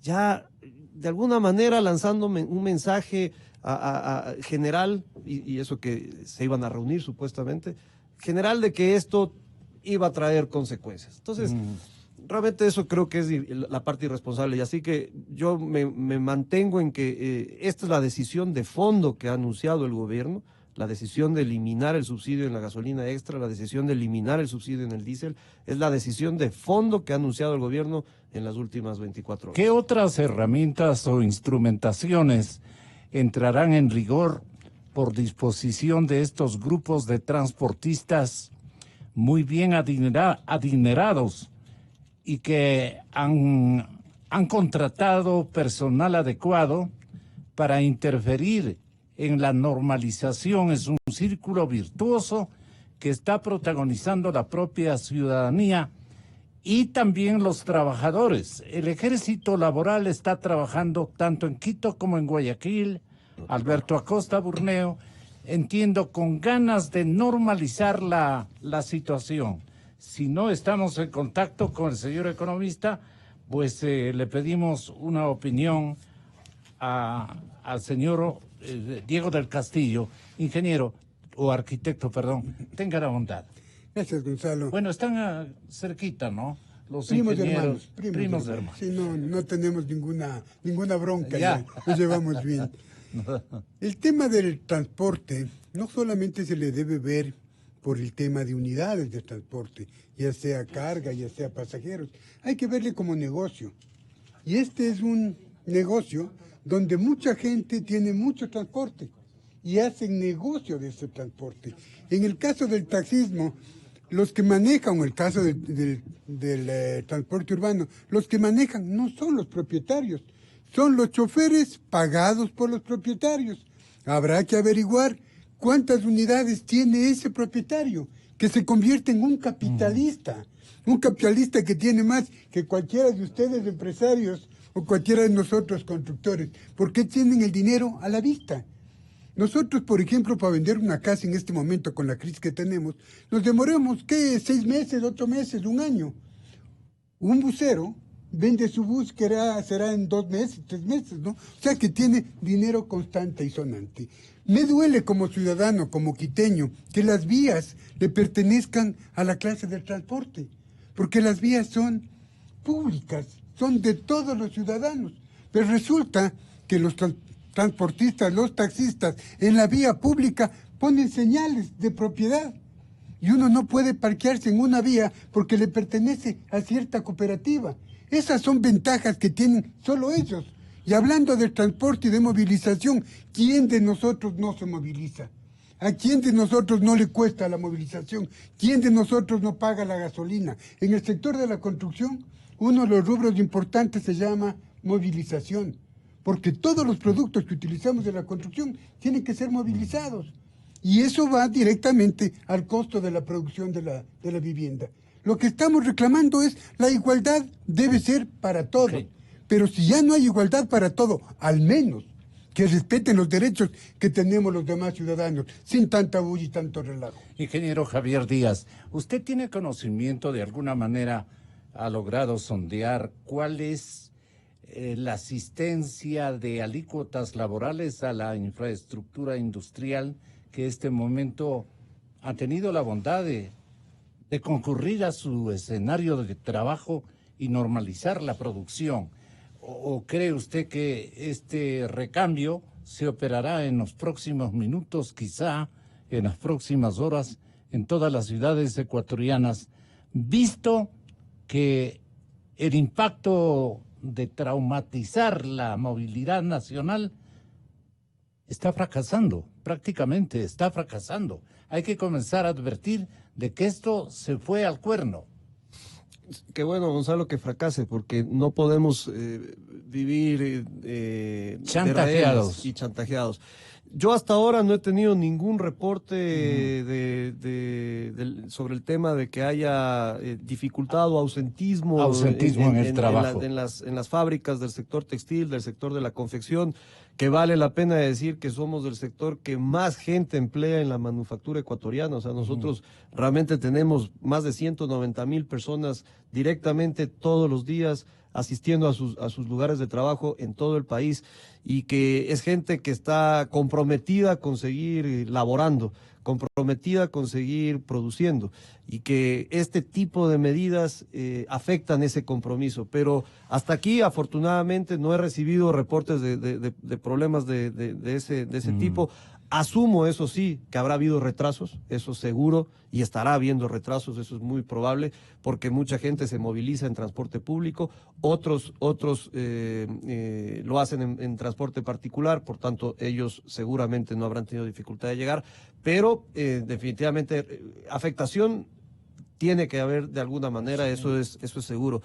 ya de alguna manera lanzándome un mensaje general, y eso que se iban a reunir supuestamente, general de que esto iba a traer consecuencias. Entonces, realmente eso creo que es la parte irresponsable, y así que yo me mantengo en que esta es la decisión de fondo que ha anunciado el gobierno, la decisión de eliminar el subsidio en la gasolina extra, la decisión de eliminar el subsidio en el diésel, es la decisión de fondo que ha anunciado el gobierno en las últimas 24 horas. ¿Qué otras herramientas o instrumentaciones entrarán en rigor por disposición de estos grupos de transportistas muy bien adinerados y que han contratado personal adecuado para interferir en la normalización? Es un círculo virtuoso que está protagonizando la propia ciudadanía y también los trabajadores. El ejército laboral está trabajando tanto en Quito como en Guayaquil, Alberto Acosta, Burneo, entiendo, con ganas de normalizar la situación. Si no estamos en contacto con el señor economista, pues le pedimos una opinión al señor Diego del Castillo, ingeniero o arquitecto, perdón, tenga la bondad. Gracias, Gonzalo. Bueno, están cerquita, ¿no? Los primos ingenieros, hermanos. primos hermanos. Sí, no tenemos ninguna bronca, ya nos llevamos bien. El tema del transporte no solamente se le debe ver por el tema de unidades de transporte, ya sea carga, ya sea pasajeros, hay que verle como negocio. Y este es un negocio donde mucha gente tiene mucho transporte y hacen negocio de ese transporte. En el caso del taxismo, los que manejan, o el caso del transporte urbano, los que manejan no son los propietarios, son los choferes pagados por los propietarios. Habrá que averiguar cuántas unidades tiene ese propietario, que se convierte en un capitalista que tiene más que cualquiera de ustedes empresarios o cualquiera de nosotros constructores, porque tienen el dinero a la vista. Nosotros, por ejemplo, para vender una casa en este momento con la crisis que tenemos, nos demoramos, ¿qué? 6 meses, 8 meses, 1 año. Un busero vende su bus que será en 2 meses, 3 meses, ¿no? O sea que tiene dinero constante y sonante. Me duele como ciudadano, como quiteño, que las vías le pertenezcan a la clase del transporte, porque las vías son públicas, son de todos los ciudadanos. Pero resulta que los transportistas, los taxistas, en la vía pública ponen señales de propiedad. Y uno no puede parquearse en una vía porque le pertenece a cierta cooperativa. Esas son ventajas que tienen solo ellos. Y hablando de transporte y de movilización, ¿quién de nosotros no se moviliza? ¿A quién de nosotros no le cuesta la movilización? ¿Quién de nosotros no paga la gasolina? En el sector de la construcción, uno de los rubros importantes se llama movilización, porque todos los productos que utilizamos en la construcción tienen que ser movilizados. Y eso va directamente al costo de la producción de la vivienda. Lo que estamos reclamando es la igualdad debe ser para todos. Okay. Pero si ya no hay igualdad para todo, al menos que respeten los derechos que tenemos los demás ciudadanos, sin tanta bulla y tanto relajo. Ingeniero Javier Díaz, ¿usted tiene conocimiento, de alguna manera ha logrado sondear cuál es la asistencia de alícuotas laborales a la infraestructura industrial que este momento ha tenido la bondad de concurrir a su escenario de trabajo y normalizar la producción? ¿O cree usted que este recambio se operará en los próximos minutos, quizá en las próximas horas, en todas las ciudades ecuatorianas, visto que el impacto de traumatizar la movilidad nacional está fracasando, prácticamente está fracasando? Hay que comenzar a advertir de que esto se fue al cuerno. Qué bueno, Gonzalo, que fracase, porque no podemos vivir chantajeados y chantajeados. Yo hasta ahora no he tenido ningún reporte sobre el tema de que haya dificultad o ausentismo en el trabajo. En las fábricas del sector textil, del sector de la confección, que vale la pena decir que somos del sector que más gente emplea en la manufactura ecuatoriana. O sea, nosotros realmente tenemos más de 190,000 personas directamente todos los días asistiendo a sus lugares de trabajo en todo el país, y que es gente que está comprometida con seguir laborando, comprometida con seguir produciendo, y que este tipo de medidas afectan ese compromiso. Pero hasta aquí, afortunadamente, no he recibido reportes de problemas de ese tipo. Asumo, eso sí, que habrá habido retrasos, eso seguro, y estará habiendo retrasos, eso es muy probable, porque mucha gente se moviliza en transporte público, otros lo hacen en transporte particular, por tanto ellos seguramente no habrán tenido dificultad de llegar, pero definitivamente afectación tiene que haber de alguna manera, sí. Eso es seguro.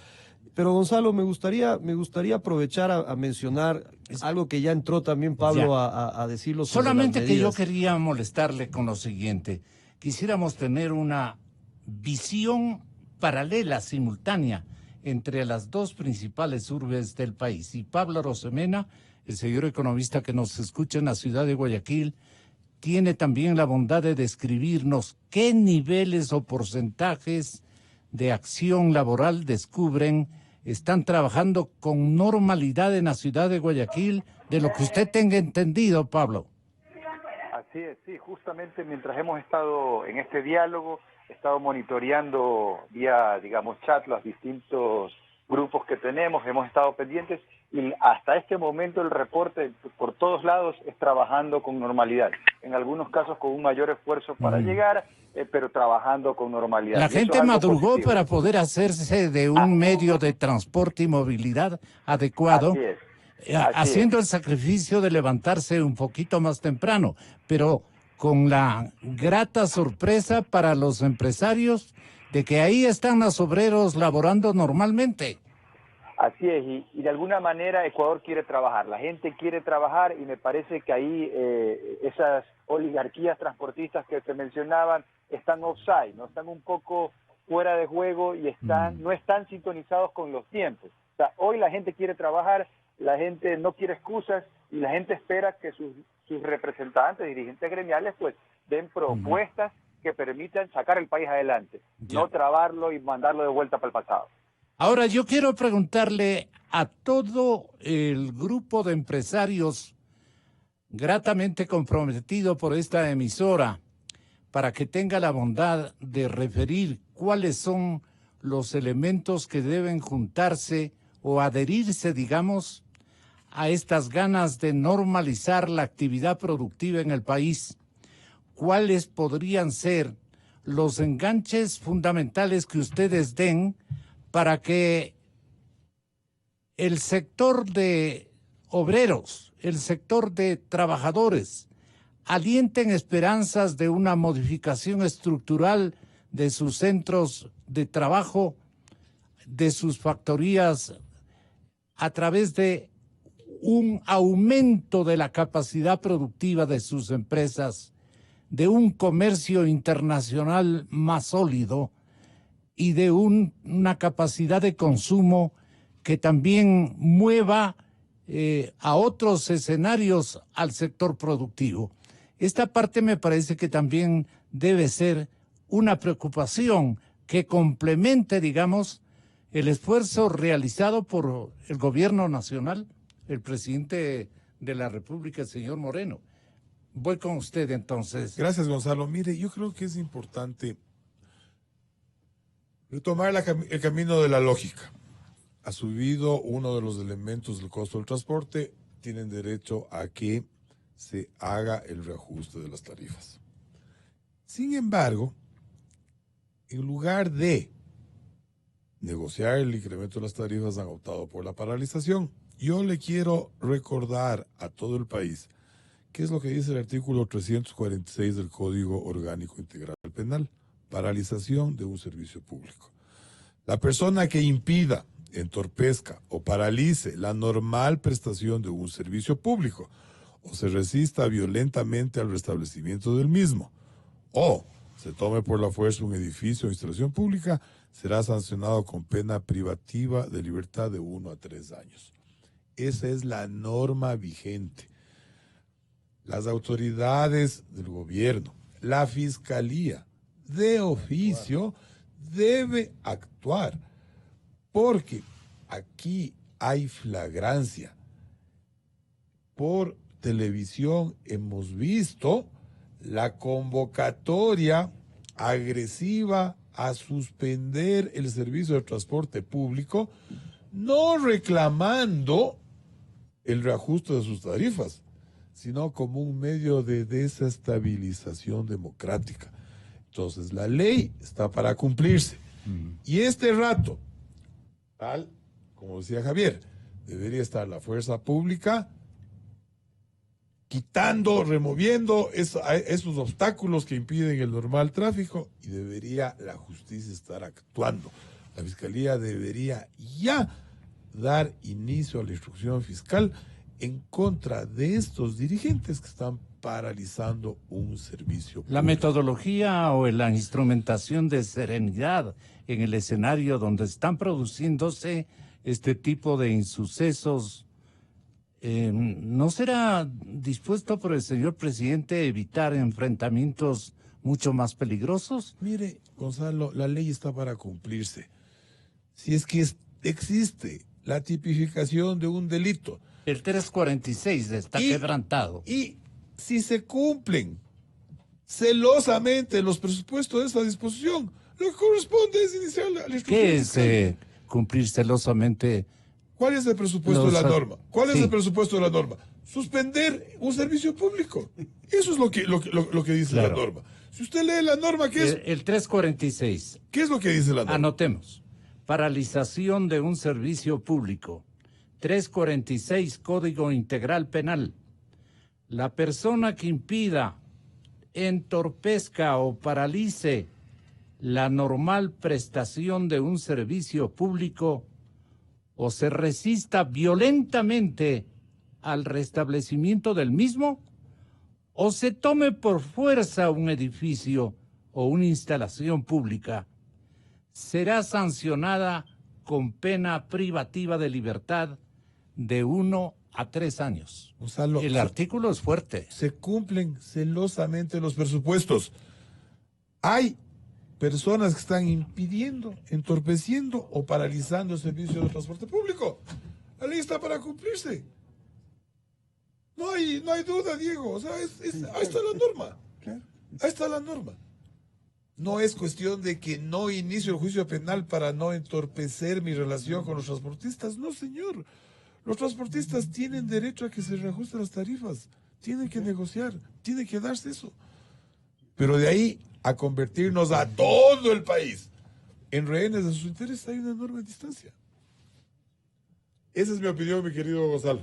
Pero Gonzalo, me gustaría aprovechar a mencionar algo que ya entró también Pablo a decirlo. Solamente que yo quería molestarle con lo siguiente. Quisiéramos tener una visión paralela, simultánea, entre las dos principales urbes del país. Y Pablo Rosemena, el señor economista que nos escucha en la ciudad de Guayaquil, tiene también la bondad de describirnos qué niveles o porcentajes de acción laboral están trabajando con normalidad en la ciudad de Guayaquil, de lo que usted tenga entendido, Pablo. Así es, sí, justamente mientras hemos estado en este diálogo, he estado monitoreando vía, digamos, chat los distintos grupos que tenemos, hemos estado pendientes, y hasta este momento el reporte por todos lados es trabajando con normalidad. En algunos casos con un mayor esfuerzo para llegar, pero trabajando con normalidad. La gente madrugó para poder hacerse de un medio de transporte y movilidad adecuado, haciendo el sacrificio de levantarse un poquito más temprano, pero con la grata sorpresa para los empresarios de que ahí están los obreros laborando normalmente. Así es, y de alguna manera Ecuador quiere trabajar, la gente quiere trabajar, y me parece que ahí esas oligarquías transportistas que se mencionaban están offside, ¿no? Están un poco fuera de juego y no están sintonizados con los tiempos. O sea, hoy la gente quiere trabajar, la gente no quiere excusas, y la gente espera que sus representantes, dirigentes gremiales, pues den propuestas que permitan sacar el país adelante, no trabarlo y mandarlo de vuelta para el pasado. Ahora, yo quiero preguntarle a todo el grupo de empresarios gratamente comprometido por esta emisora para que tenga la bondad de referir cuáles son los elementos que deben juntarse o adherirse, digamos, a estas ganas de normalizar la actividad productiva en el país. ¿Cuáles podrían ser los enganches fundamentales que ustedes den para que el sector de obreros, el sector de trabajadores, alienten esperanzas de una modificación estructural de sus centros de trabajo, de sus factorías, a través de un aumento de la capacidad productiva de sus empresas, de un comercio internacional más sólido y de una capacidad de consumo que también mueva a otros escenarios al sector productivo? Esta parte me parece que también debe ser una preocupación que complemente, digamos, el esfuerzo realizado por el gobierno nacional, el presidente de la República, el señor Moreno. Voy con usted entonces. Gracias, Gonzalo. Mire, yo creo que es importante retomar el camino de la lógica. Ha subido uno de los elementos del costo del transporte, tienen derecho a que se haga el reajuste de las tarifas. Sin embargo, en lugar de negociar el incremento de las tarifas, han optado por la paralización. Yo le quiero recordar a todo el país qué es lo que dice el artículo 346 del Código Orgánico Integral Penal: paralización de un servicio público. La persona que impida, entorpezca o paralice la normal prestación de un servicio público, o se resista violentamente al restablecimiento del mismo, o se tome por la fuerza un edificio o instalación pública, será sancionado con pena privativa de libertad de 1 a 3 años. Esa es la norma vigente. Las autoridades del gobierno, la fiscalía, de oficio, debe actuar, porque aquí hay flagrancia. Por televisión hemos visto la convocatoria agresiva a suspender el servicio de transporte público, no reclamando el reajuste de sus tarifas, sino como un medio de desestabilización democrática. Entonces, la ley está para cumplirse. Y este rato, tal como decía Javier, debería estar la fuerza pública quitando, removiendo esos obstáculos que impiden el normal tráfico, y debería la justicia estar actuando. La fiscalía debería ya dar inicio a la instrucción fiscal en contra de estos dirigentes que están paralizando un servicio público. La metodología o la instrumentación de serenidad en el escenario donde están produciéndose este tipo de insucesos, ¿no será dispuesto por el señor presidente evitar enfrentamientos mucho más peligrosos? Mire, Gonzalo, la ley está para cumplirse. Si es que existe la tipificación de un delito. El 346 está quebrantado. Y si se cumplen celosamente los presupuestos de esa disposición, lo que corresponde es iniciar la instrucción. ¿Qué es cumplir celosamente? ¿Cuál es el presupuesto de la norma? ¿Cuál es el presupuesto de la norma? Suspender un servicio público. Eso es lo que dice la norma. Si usted lee la norma, ¿qué es? El 346. ¿Qué es lo que dice la norma? Anotemos. Paralización de un servicio público. 346, Código Integral Penal. La persona que impida, entorpezca o paralice la normal prestación de un servicio público o se resista violentamente al restablecimiento del mismo, o se tome por fuerza un edificio o una instalación pública, será sancionada con pena privativa de libertad de 1 a 3 años. Gonzalo, El artículo es fuerte. se cumplen celosamente los presupuestos. Hay personas que están impidiendo, entorpeciendo o paralizando el servicio de transporte público. La ley está para cumplirse. No hay duda, Diego. O sea, ahí está la norma. Ahí está la norma. No es cuestión de que no inicio el juicio penal para no entorpecer mi relación con los transportistas. No, señor. Los transportistas tienen derecho a que se reajusten las tarifas. Tienen que negociar. Tiene que darse eso. Pero de ahí a convertirnos a todo el país en rehenes de sus intereses hay una enorme distancia. Esa es mi opinión, mi querido Gonzalo.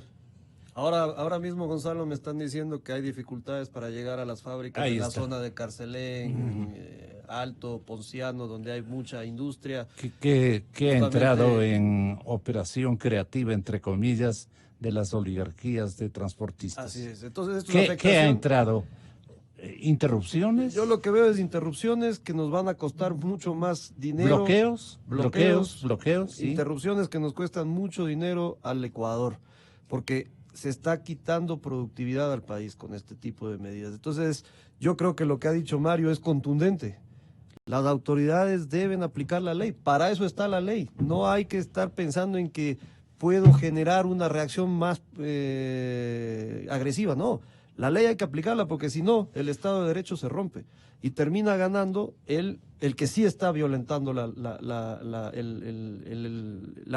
Ahora mismo, Gonzalo, me están diciendo que hay dificultades para llegar a las fábricas Ahí en la está. zona de Carcelén, Alto, Ponciano, donde hay mucha industria. Que ha Justamente- entrado en operación creativa, entre comillas, de las oligarquías de transportistas. Así es. Entonces, esto es una ¿Qué ha afectación. entrado? ¿Interrupciones? Yo lo que veo es interrupciones que nos van a costar mucho más dinero. Bloqueos, sí. Interrupciones que nos cuestan mucho dinero al Ecuador, porque se está quitando productividad al país con este tipo de medidas. Entonces, yo creo que lo que ha dicho Mario es contundente. Las autoridades deben aplicar la ley. Para eso está la ley. No hay que estar pensando en que puedo generar una reacción más agresiva. No, la ley hay que aplicarla porque si no, el Estado de Derecho se rompe y termina ganando el que sí está violentando la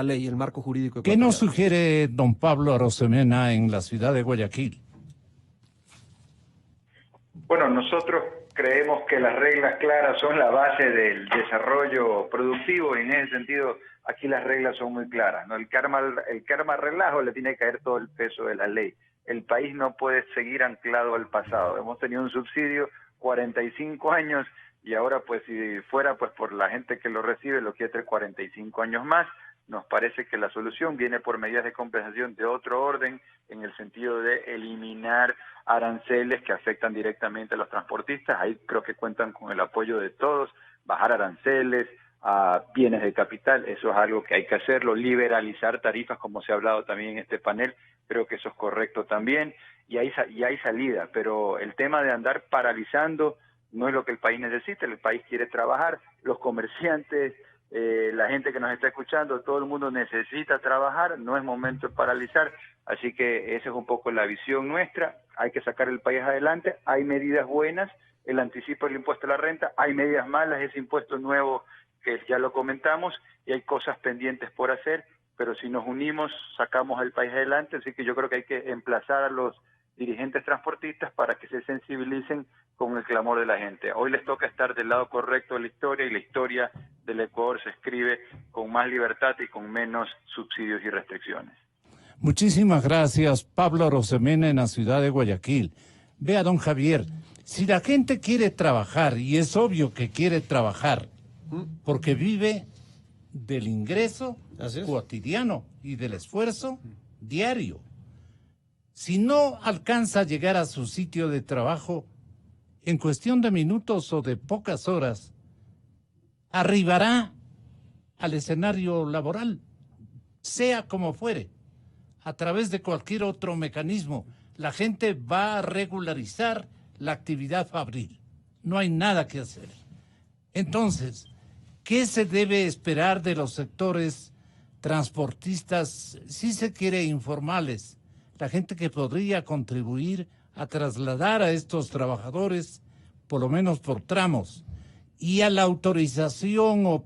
ley, el marco jurídico ¿Qué ecuatoriano. nos sugiere don Pablo Arosemena en la ciudad de Guayaquil? Bueno, nosotros creemos que las reglas claras son la base del desarrollo productivo y en ese sentido aquí las reglas son muy claras, ¿no? El karma relajo le tiene que caer todo el peso de la ley. El país no puede seguir anclado al pasado. Hemos tenido un subsidio 45 años y ahora pues si fuera pues por la gente que lo recibe lo quiere 45 años más. Nos parece que la solución viene por medidas de compensación de otro orden, en el sentido de eliminar aranceles que afectan directamente a los transportistas. Ahí creo que cuentan con el apoyo de todos, bajar aranceles a bienes de capital, eso es algo que hay que hacerlo, liberalizar tarifas, como se ha hablado también en este panel, creo que eso es correcto también, y hay salida, pero el tema de andar paralizando no es lo que el país necesita. El país quiere trabajar, los comerciantes, la gente que nos está escuchando, todo el mundo necesita trabajar, no es momento de paralizar, así que esa es un poco la visión nuestra. Hay que sacar el país adelante, hay medidas buenas, el anticipo del impuesto a la renta, hay medidas malas, ese impuesto nuevo que ya lo comentamos, y hay cosas pendientes por hacer, pero si nos unimos sacamos al país adelante, así que yo creo que hay que emplazar a los dirigentes transportistas para que se sensibilicen con el clamor de la gente. Hoy les toca estar del lado correcto de la historia, y la historia del Ecuador se escribe con más libertad y con menos subsidios y restricciones. Muchísimas gracias, Pablo Arosemena, en la ciudad de Guayaquil. Vea, don Javier, si la gente quiere trabajar, y es obvio que quiere trabajar, porque vive del ingreso cotidiano y del esfuerzo diario. Si no alcanza a llegar a su sitio de trabajo en cuestión de minutos o de pocas horas, arribará al escenario laboral, sea como fuere, a través de cualquier otro mecanismo. La gente va a regularizar la actividad fabril. No hay nada que hacer. Entonces, ¿qué se debe esperar de los sectores transportistas, si se quiere, informales? La gente que podría contribuir a trasladar a estos trabajadores, por lo menos por tramos, y a la autorización o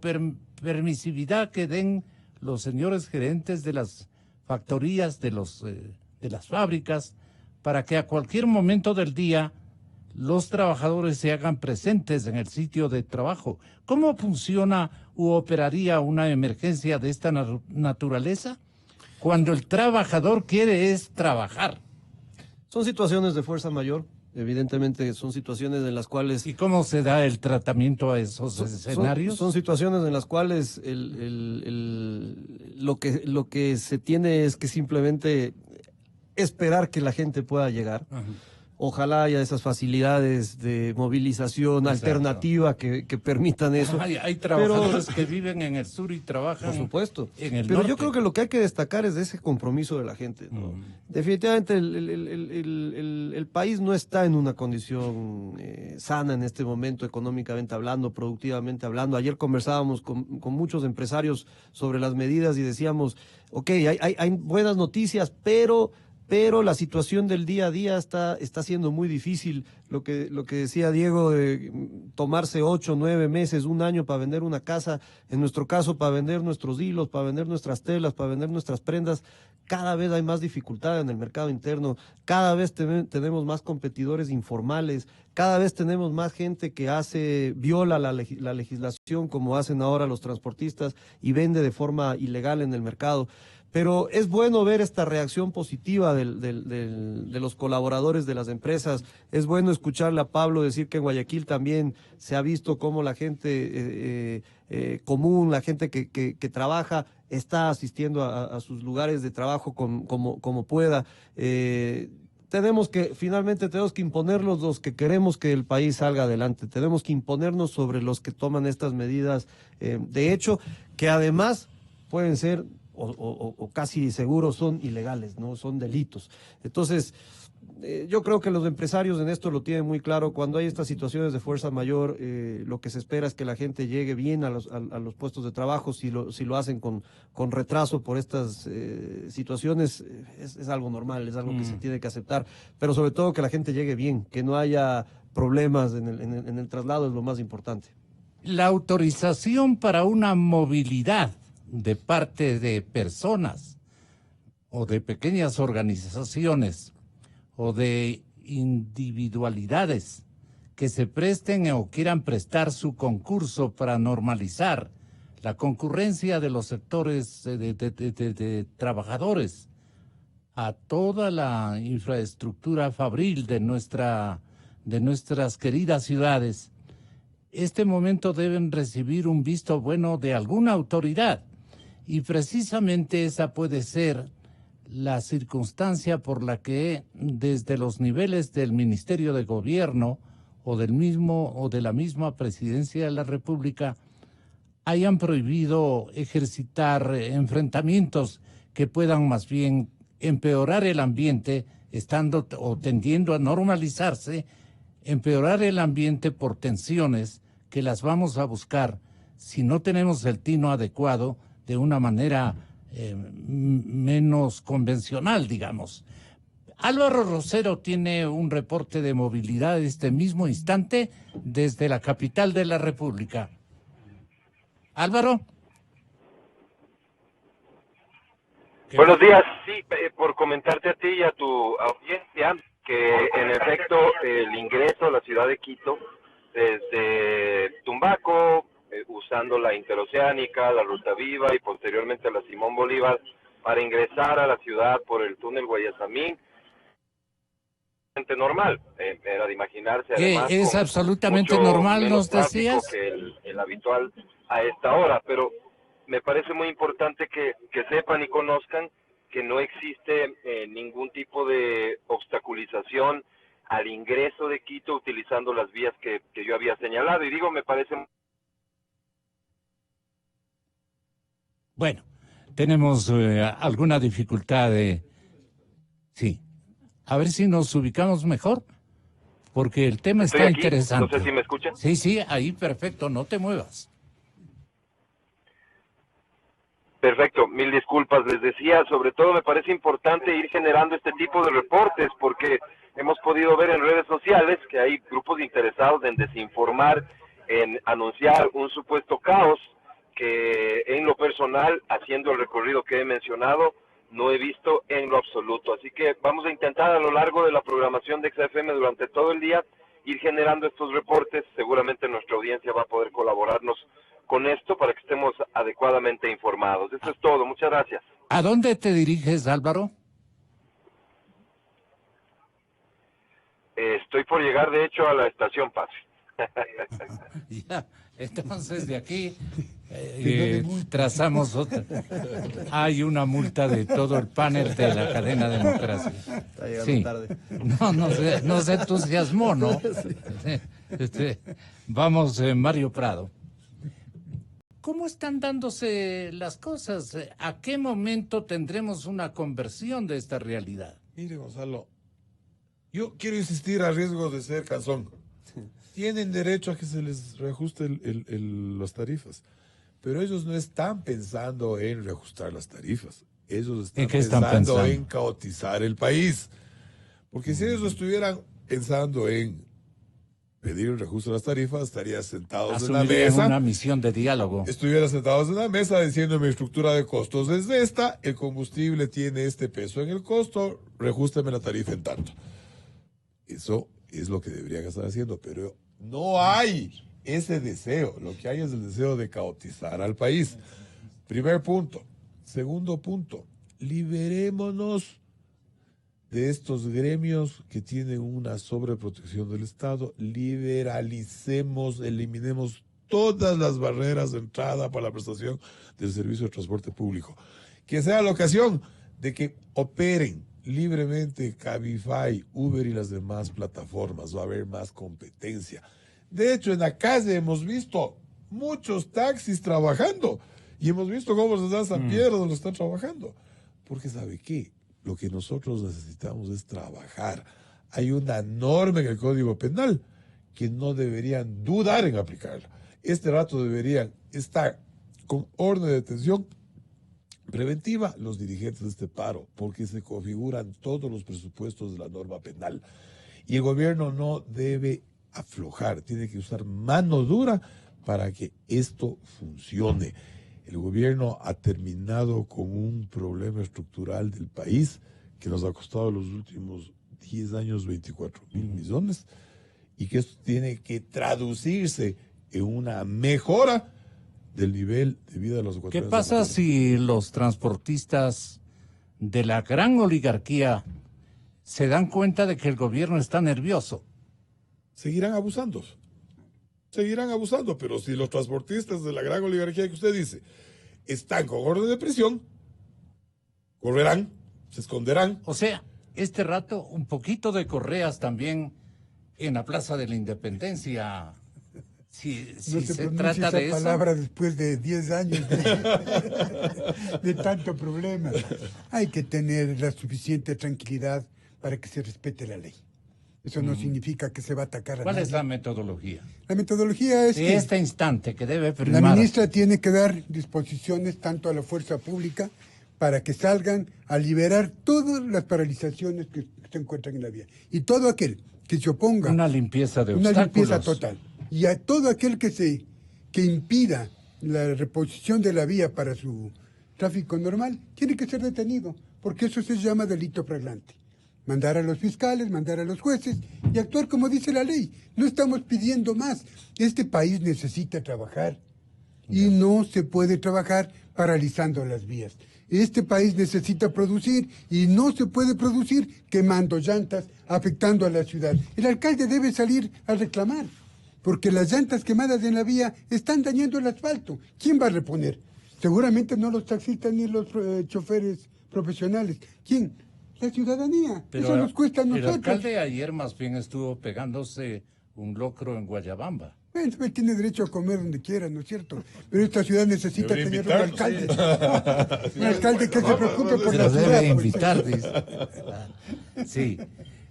permisividad que den los señores gerentes de las factorías, de las fábricas, para que a cualquier momento del día los trabajadores se hagan presentes en el sitio de trabajo. ¿Cómo funciona u operaría una emergencia de esta naturaleza? Cuando el trabajador quiere es trabajar. Son situaciones de fuerza mayor, evidentemente son situaciones en las cuales... ¿Y cómo se da el tratamiento a esos escenarios? Son situaciones en las cuales lo que se tiene es que simplemente esperar que la gente pueda llegar. Ojalá haya esas facilidades de movilización alternativa que permitan eso. Hay trabajadores que viven en el sur y trabajan, por supuesto, en el pero norte. yo creo que lo que hay que destacar es ese compromiso de la gente, ¿no? Definitivamente el país no está en una condición sana en este momento, económicamente hablando, productivamente hablando. Ayer conversábamos con muchos empresarios sobre las medidas y decíamos, ok, hay buenas noticias, pero la situación del día a día está siendo muy difícil. Lo que decía Diego, de tomarse 8, 9 meses, un año para vender una casa, en nuestro caso para vender nuestros hilos, para vender nuestras telas, para vender nuestras prendas, cada vez hay más dificultad en el mercado interno, cada vez tenemos más competidores informales, cada vez tenemos más gente que viola la legislación, como hacen ahora los transportistas, y vende de forma ilegal en el mercado. Pero es bueno ver esta reacción positiva de los colaboradores de las empresas. Es bueno escucharle a Pablo decir que en Guayaquil también se ha visto cómo la gente común, la gente que trabaja, está asistiendo a sus lugares de trabajo como pueda. Finalmente tenemos que imponernos los que queremos que el país salga adelante. Tenemos que imponernos sobre los que toman estas medidas, de hecho, que además pueden ser o casi seguro son ilegales, ¿no? Son delitos. Entonces, yo creo que los empresarios en esto lo tienen muy claro. Cuando hay estas situaciones de fuerza mayor, lo que se espera es que la gente llegue bien a los puestos de trabajo. Si lo hacen con retraso por estas situaciones, es algo normal, es algo que se tiene que aceptar. Pero sobre todo que la gente llegue bien, que no haya problemas en el traslado es lo más importante. La autorización para una movilidad de parte de personas o de pequeñas organizaciones o de individualidades que se presten o quieran prestar su concurso para normalizar la concurrencia de los sectores de trabajadores a toda la infraestructura fabril de nuestras queridas ciudades, este momento deben recibir un visto bueno de alguna autoridad. Y precisamente esa puede ser la circunstancia por la que desde los niveles del Ministerio de Gobierno o de la misma Presidencia de la República hayan prohibido ejercitar enfrentamientos que puedan más bien empeorar el ambiente, estando o tendiendo a normalizarse, empeorar el ambiente por tensiones que las vamos a buscar si no tenemos el tino adecuado de una manera menos convencional, digamos. Álvaro Rosero tiene un reporte de movilidad este mismo instante desde la capital de la República. Álvaro. Buenos días. Sí, por comentarte a ti y a tu audiencia que en efecto el ingreso a la ciudad de Quito desde Tumbaco, usando la interoceánica, la Ruta Viva y posteriormente la Simón Bolívar para ingresar a la ciudad por el túnel Guayasamín, normal, era de imaginarse. Además, es absolutamente normal, nos decías. Que el habitual a esta hora, pero me parece muy importante que sepan y conozcan que no existe ningún tipo de obstaculización al ingreso de Quito utilizando las vías que yo había señalado. Y digo, me parece... Bueno, tenemos alguna dificultad de... Sí. A ver si nos ubicamos mejor, porque el tema está interesante. No sé si me escuchan. Sí, ahí perfecto, no te muevas. Perfecto, mil disculpas. Les decía, sobre todo me parece importante ir generando este tipo de reportes, porque hemos podido ver en redes sociales que hay grupos interesados en desinformar, en anunciar un supuesto caos, que en lo personal, haciendo el recorrido que he mencionado, no he visto en lo absoluto. Así que vamos a intentar a lo largo de la programación de XFM durante todo el día ir generando estos reportes. Seguramente nuestra audiencia va a poder colaborarnos con esto para que estemos adecuadamente informados. Eso es todo. Muchas gracias. ¿A dónde te diriges, Álvaro? Estoy por llegar, de hecho, a la estación Paz. Ya, entonces de aquí trazamos otra. Hay una multa de todo el panel de la cadena Democracia. Está llegando Sí. tarde. No se entusiasmó, ¿no? Vamos, Mario Prado. ¿Cómo están dándose las cosas? ¿A qué momento tendremos una conversión de esta realidad? Mire, Gonzalo, yo quiero insistir a riesgo de ser cansón. Tienen derecho a que se les reajuste las tarifas, pero ellos no están pensando en reajustar las tarifas. Ellos ¿En qué están están pensando pensando? en caotizar el país. Porque si ellos estuvieran pensando en pedir el reajuste de las tarifas, estarían sentados en la Asumirían mesa. una misión de diálogo. Estuvieran sentados en la mesa diciendo: mi estructura de costos es esta, el combustible tiene este peso en el costo, reajústeme la tarifa en tanto. Eso es lo que deberían estar haciendo, pero no hay ese deseo. Lo que hay es el deseo de caotizar al país. Primer punto. Segundo punto, liberémonos de estos gremios que tienen una sobreprotección del Estado, liberalicemos, eliminemos todas las barreras de entrada para la prestación del servicio de transporte público. Que sea la ocasión de que operen libremente Cabify, Uber y las demás plataformas. Va a haber más competencia. De hecho, en la calle hemos visto muchos taxis trabajando y hemos visto cómo les dan San Pedro donde están trabajando. Porque ¿sabe qué? Lo que nosotros necesitamos es trabajar. Hay una norma en el Código Penal que no deberían dudar en aplicarla. Este rato deberían estar con orden de detención preventiva los dirigentes de este paro, porque se configuran todos los presupuestos de la norma penal. Y el gobierno no debe aflojar, tiene que usar mano dura para que esto funcione. El gobierno ha terminado con un problema estructural del país que nos ha costado los últimos 10 años 24.000 millones y que esto tiene que traducirse en una mejora del nivel de vida de los ecuatorianos. ¿Qué pasa si los transportistas de la gran oligarquía se dan cuenta de que el gobierno está nervioso? Seguirán abusando, pero si los transportistas de la gran oligarquía que usted dice están con orden de prisión, correrán, se esconderán. O sea, este rato un poquito de correas también en la Plaza de la Independencia. Si No se se pronuncia trata esa de eso. palabra después de 10 años de tanto problema. Hay que tener la suficiente tranquilidad para que se respete la ley. Eso no significa que se va a atacar a ¿Cuál nadie. es la metodología? La metodología es De que este instante que debe la primar. ministra tiene que dar disposiciones tanto a la fuerza pública para que salgan a liberar todas las paralizaciones que se encuentran en la vía. Y todo aquel que se oponga, Una limpieza de una obstáculos. limpieza total. Y a todo aquel que impida la reposición de la vía para su tráfico normal, tiene que ser detenido, porque eso se llama delito flagrante. Mandar a los fiscales, mandar a los jueces y actuar como dice la ley. No estamos pidiendo más. Este país necesita trabajar y no se puede trabajar paralizando las vías. Este país necesita producir y no se puede producir quemando llantas, afectando a la ciudad. El alcalde debe salir a reclamar, porque las llantas quemadas en la vía están dañando el asfalto. ¿Quién va a reponer? Seguramente no los taxistas ni los choferes profesionales. ¿Quién? La ciudadanía. Eso nos cuesta a el nosotros. alcalde ayer más bien estuvo pegándose un locro en Guayabamba. Bueno, él tiene derecho a comer donde quiera, ¿no es cierto? Pero esta ciudad necesita Debería tener un invitarlo, alcalde. Un alcalde que se preocupe por Se la lo ciudad. debe invitar, dice. Sí.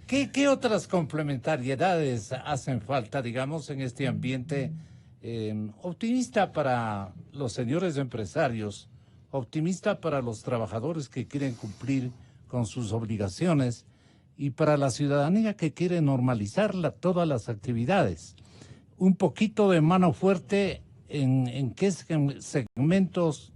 ¿Qué otras complementariedades hacen falta, digamos, en este ambiente optimista para los señores empresarios, optimista para los trabajadores que quieren cumplir con sus obligaciones y para la ciudadanía que quiere normalizar todas las actividades? Un poquito de mano fuerte en qué segmentos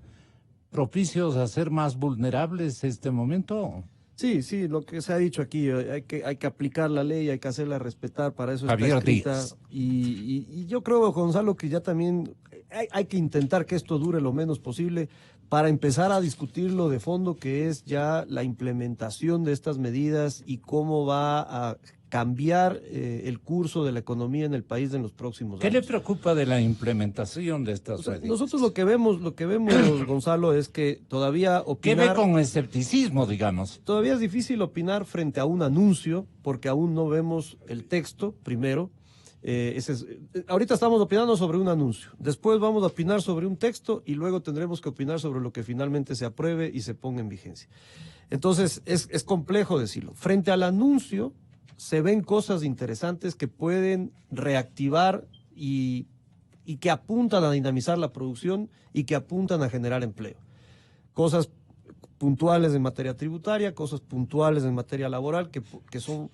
propicios a ser más vulnerables este momento. Sí, lo que se ha dicho aquí, hay que aplicar la ley, hay que hacerla respetar, para eso Javier está escrita. Díaz. Y yo creo, Gonzalo, que ya también hay que intentar que esto dure lo menos posible para empezar a discutirlo de fondo, que es ya la implementación de estas medidas y cómo va a cambiar el curso de la economía en el país en los próximos años. ¿Qué le preocupa de la implementación de estas medidas? Nosotros lo que vemos, Gonzalo, es que todavía ¿Qué ve opinar... con escepticismo, digamos? Todavía es difícil opinar frente a un anuncio, porque aún no vemos el texto, primero. Ahorita estamos opinando sobre un anuncio, después vamos a opinar sobre un texto y luego tendremos que opinar sobre lo que finalmente se apruebe y se ponga en vigencia. Entonces es complejo decirlo. Frente al anuncio se ven cosas interesantes que pueden reactivar y que apuntan a dinamizar la producción y que apuntan a generar empleo. Cosas puntuales en materia tributaria, cosas puntuales en materia laboral que son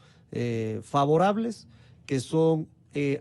favorables, que son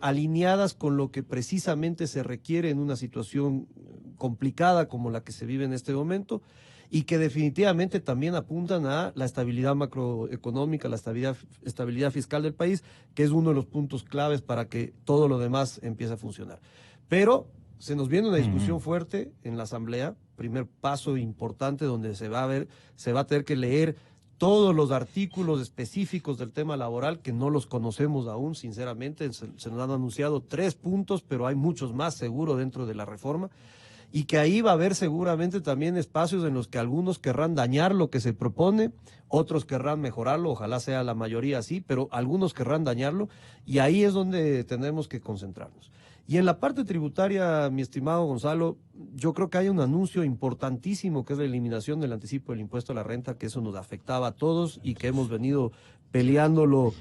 alineadas con lo que precisamente se requiere en una situación complicada como la que se vive en este momento y que definitivamente también apuntan a la estabilidad macroeconómica, la estabilidad fiscal del país, que es uno de los puntos claves para que todo lo demás empiece a funcionar. Pero se nos viene una discusión fuerte en la Asamblea, primer paso importante donde se va a tener que leer todos los artículos específicos del tema laboral, que no los conocemos aún, sinceramente. Se nos han anunciado 3 puntos, pero hay muchos más seguro dentro de la reforma, y que ahí va a haber seguramente también espacios en los que algunos querrán dañar lo que se propone, otros querrán mejorarlo, ojalá sea la mayoría así, pero algunos querrán dañarlo, y ahí es donde tenemos que concentrarnos. Y en la parte tributaria, mi estimado Gonzalo, yo creo que hay un anuncio importantísimo que es la eliminación del anticipo del impuesto a la renta, que eso nos afectaba a todos y que hemos venido peleándolo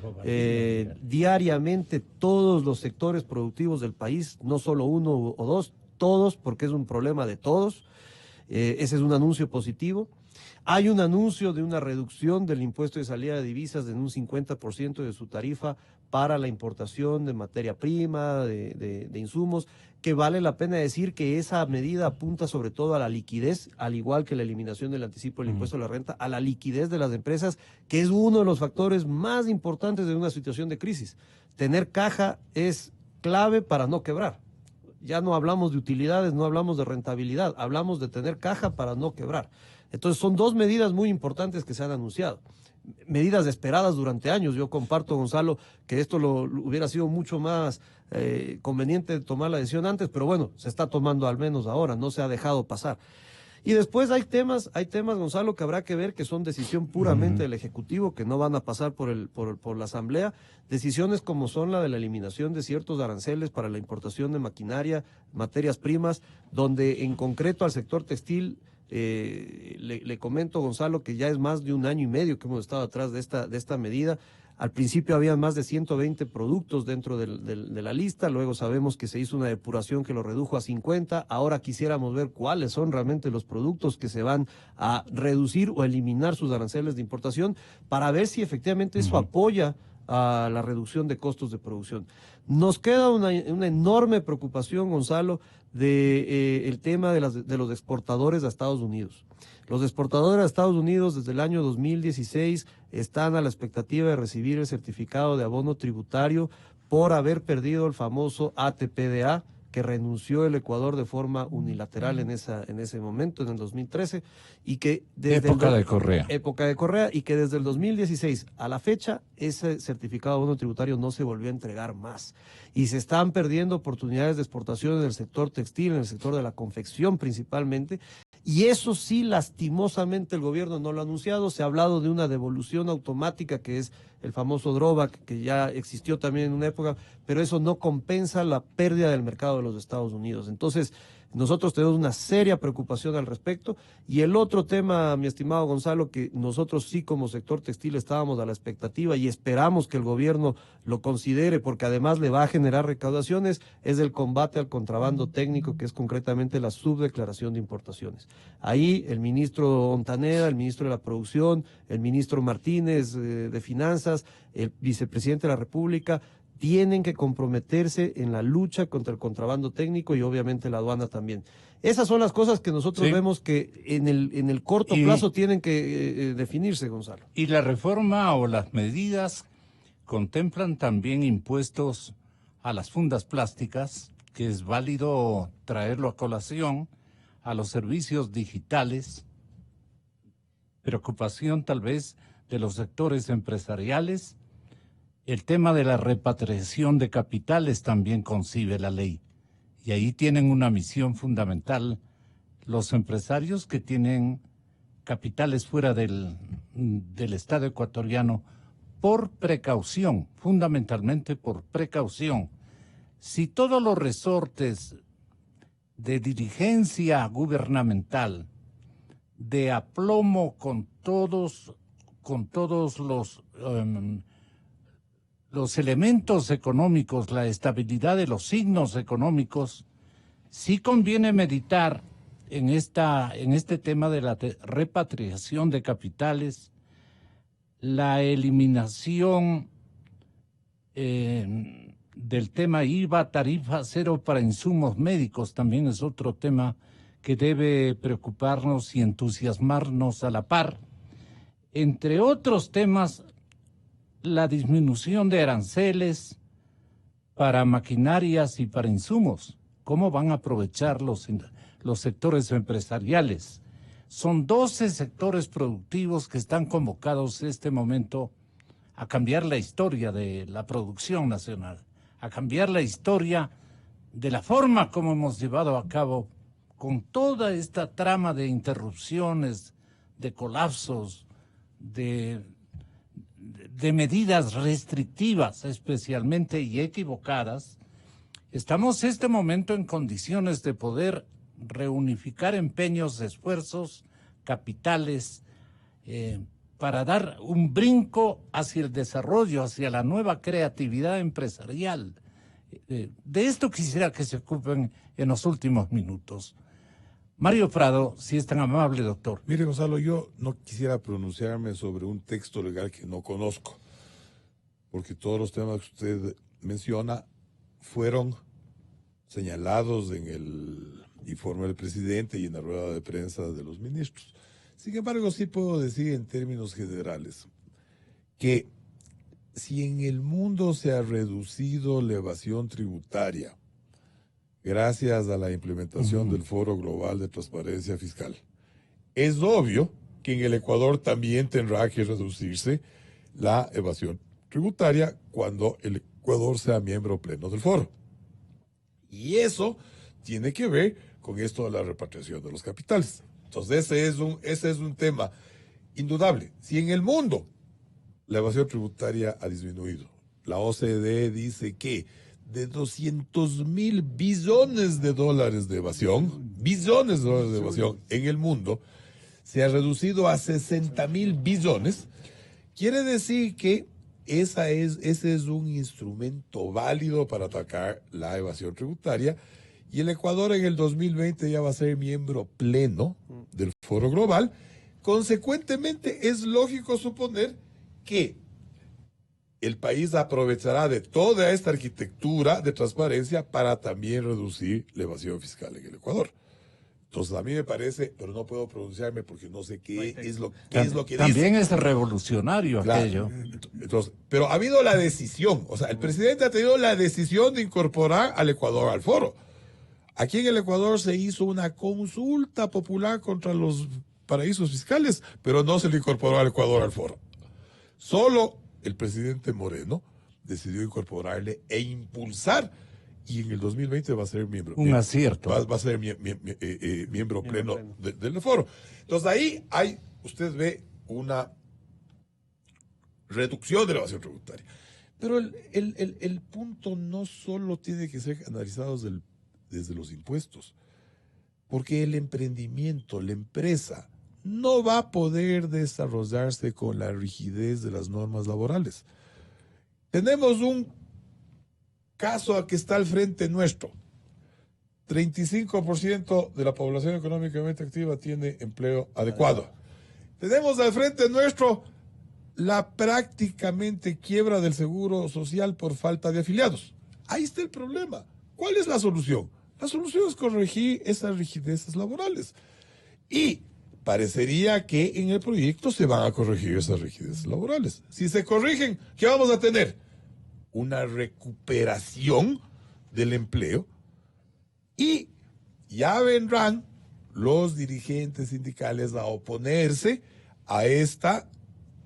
diariamente todos los sectores productivos del país, no solo uno o dos, todos, porque es un problema de todos. Ese es un anuncio positivo. Hay un anuncio de una reducción del impuesto de salida de divisas en un 50% de su tarifa para la importación de materia prima, de insumos, que vale la pena decir que esa medida apunta sobre todo a la liquidez, al igual que la eliminación del anticipo del impuesto a la renta, a la liquidez de las empresas, que es uno de los factores más importantes de una situación de crisis. Tener caja es clave para no quebrar. Ya no hablamos de utilidades, no hablamos de rentabilidad, hablamos de tener caja para no quebrar. Entonces son 2 medidas muy importantes que se han anunciado. Medidas esperadas durante años. Yo comparto, Gonzalo, que esto lo hubiera sido mucho más conveniente tomar la decisión antes, pero bueno, se está tomando al menos ahora, no se ha dejado pasar. Y después hay temas, Gonzalo, que habrá que ver, que son decisión puramente del Ejecutivo, que no van a pasar por la Asamblea. Decisiones como son la de la eliminación de ciertos aranceles para la importación de maquinaria, materias primas, donde en concreto al sector textil, le comento, Gonzalo, que ya es más de 1 año y medio que hemos estado atrás de esta medida. Al principio había más de 120 productos dentro de la lista, luego sabemos que se hizo una depuración que lo redujo a 50, ahora quisiéramos ver cuáles son realmente los productos que se van a reducir o eliminar sus aranceles de importación para ver si efectivamente eso apoya a la reducción de costos de producción. Nos queda una enorme preocupación, Gonzalo, el tema de los exportadores a Estados Unidos. Los exportadores a Estados Unidos desde el año 2016 están a la expectativa de recibir el certificado de abono tributario por haber perdido el famoso ATPDA, que renunció el Ecuador de forma unilateral en ese momento, en el 2013, y que desde época de Correa, y que desde el 2016 a la fecha ese certificado de abono tributario no se volvió a entregar más. Y se están perdiendo oportunidades de exportación en el sector textil, en el sector de la confección principalmente, y eso sí, lastimosamente el gobierno no lo ha anunciado. Se ha hablado de una devolución automática, que es el famoso drawback, que ya existió también en una época, pero eso no compensa la pérdida del mercado de los Estados Unidos. Entonces, nosotros tenemos una seria preocupación al respecto. Y el otro tema, mi estimado Gonzalo, que nosotros sí como sector textil estábamos a la expectativa y esperamos que el gobierno lo considere, porque además le va a generar recaudaciones, es el combate al contrabando técnico, que es concretamente la subdeclaración de importaciones. Ahí el ministro Ontaneda, el ministro de la Producción, el ministro Martínez de Finanzas, el vicepresidente de la República, tienen que comprometerse en la lucha contra el contrabando técnico y obviamente la aduana también. Esas son las cosas que nosotros vemos que en el corto plazo tienen que definirse, Gonzalo. ¿Y la reforma o las medidas contemplan también impuestos a las fundas plásticas, que es válido traerlo a colación, a los servicios digitales? Preocupación tal vez de los sectores empresariales, el tema de la repatriación de capitales también concibe la ley. Y ahí tienen una misión fundamental los empresarios que tienen capitales fuera del Estado ecuatoriano por precaución, fundamentalmente por precaución. Si todos los resortes de dirigencia gubernamental, de aplomo con todos los elementos económicos, la estabilidad de los signos económicos, sí conviene meditar en este tema de la repatriación de capitales, la eliminación del tema IVA, tarifa cero para insumos médicos, también es otro tema que debe preocuparnos y entusiasmarnos a la par. Entre otros temas, la disminución de aranceles para maquinarias y para insumos. ¿Cómo van a aprovechar los sectores empresariales? Son 12 sectores productivos que están convocados en este momento a cambiar la historia de la producción nacional, a cambiar la historia de la forma como hemos llevado a cabo con toda esta trama de interrupciones, de colapsos, de medidas restrictivas especialmente y equivocadas. Estamos en este momento en condiciones de poder reunificar empeños, esfuerzos, capitales, para dar un brinco hacia el desarrollo, hacia la nueva creatividad empresarial. De esto quisiera que se ocupen en los últimos minutos. Mario Prado, si es tan amable, doctor. Mire, Gonzalo, yo no quisiera pronunciarme sobre un texto legal que no conozco, porque todos los temas que usted menciona fueron señalados en el informe del presidente y en la rueda de prensa de los ministros. Sin embargo, sí puedo decir en términos generales que si en el mundo se ha reducido la evasión tributaria gracias a la implementación del Foro Global de Transparencia Fiscal, es obvio que en el Ecuador también tendrá que reducirse la evasión tributaria cuando el Ecuador sea miembro pleno del foro. Y eso tiene que ver con esto de la repatriación de los capitales. Entonces ese es un tema indudable. Si en el mundo la evasión tributaria ha disminuido, la OCDE dice que de 200.000 billones de dólares de evasión, en el mundo, se ha reducido a 60.000 billones, quiere decir que ese es un instrumento válido para atacar la evasión tributaria, y el Ecuador en el 2020 ya va a ser miembro pleno del Foro Global. Consecuentemente, es lógico suponer que el país aprovechará de toda esta arquitectura de transparencia para también reducir la evasión fiscal en el Ecuador. Entonces, a mí me parece, pero no puedo pronunciarme porque no sé qué es lo que dice. También es revolucionario, claro, aquello. Entonces, pero ha habido la decisión, o sea, el presidente ha tenido la decisión de incorporar al Ecuador al foro. Aquí en el Ecuador se hizo una consulta popular contra los paraísos fiscales, pero no se le incorporó al Ecuador al foro. Solo el presidente Moreno decidió incorporarle e impulsar, y en el 2020 va a ser miembro. Un acierto. Va a ser miembro pleno del foro. Entonces ahí usted ve una reducción de la evasión tributaria. Pero el punto no solo tiene que ser analizado desde los impuestos, porque el emprendimiento, la empresa, no va a poder desarrollarse con la rigidez de las normas laborales. Tenemos un caso que está al frente nuestro. 35% de la población económicamente activa tiene empleo adecuado. Tenemos al frente nuestro la prácticamente quiebra del seguro social por falta de afiliados. Ahí está el problema. ¿Cuál es la solución? La solución es corregir esas rigideces laborales. Y parecería que en el proyecto se van a corregir esas rigideces laborales. Si se corrigen, ¿qué vamos a tener? Una recuperación del empleo, y ya vendrán los dirigentes sindicales a oponerse a esta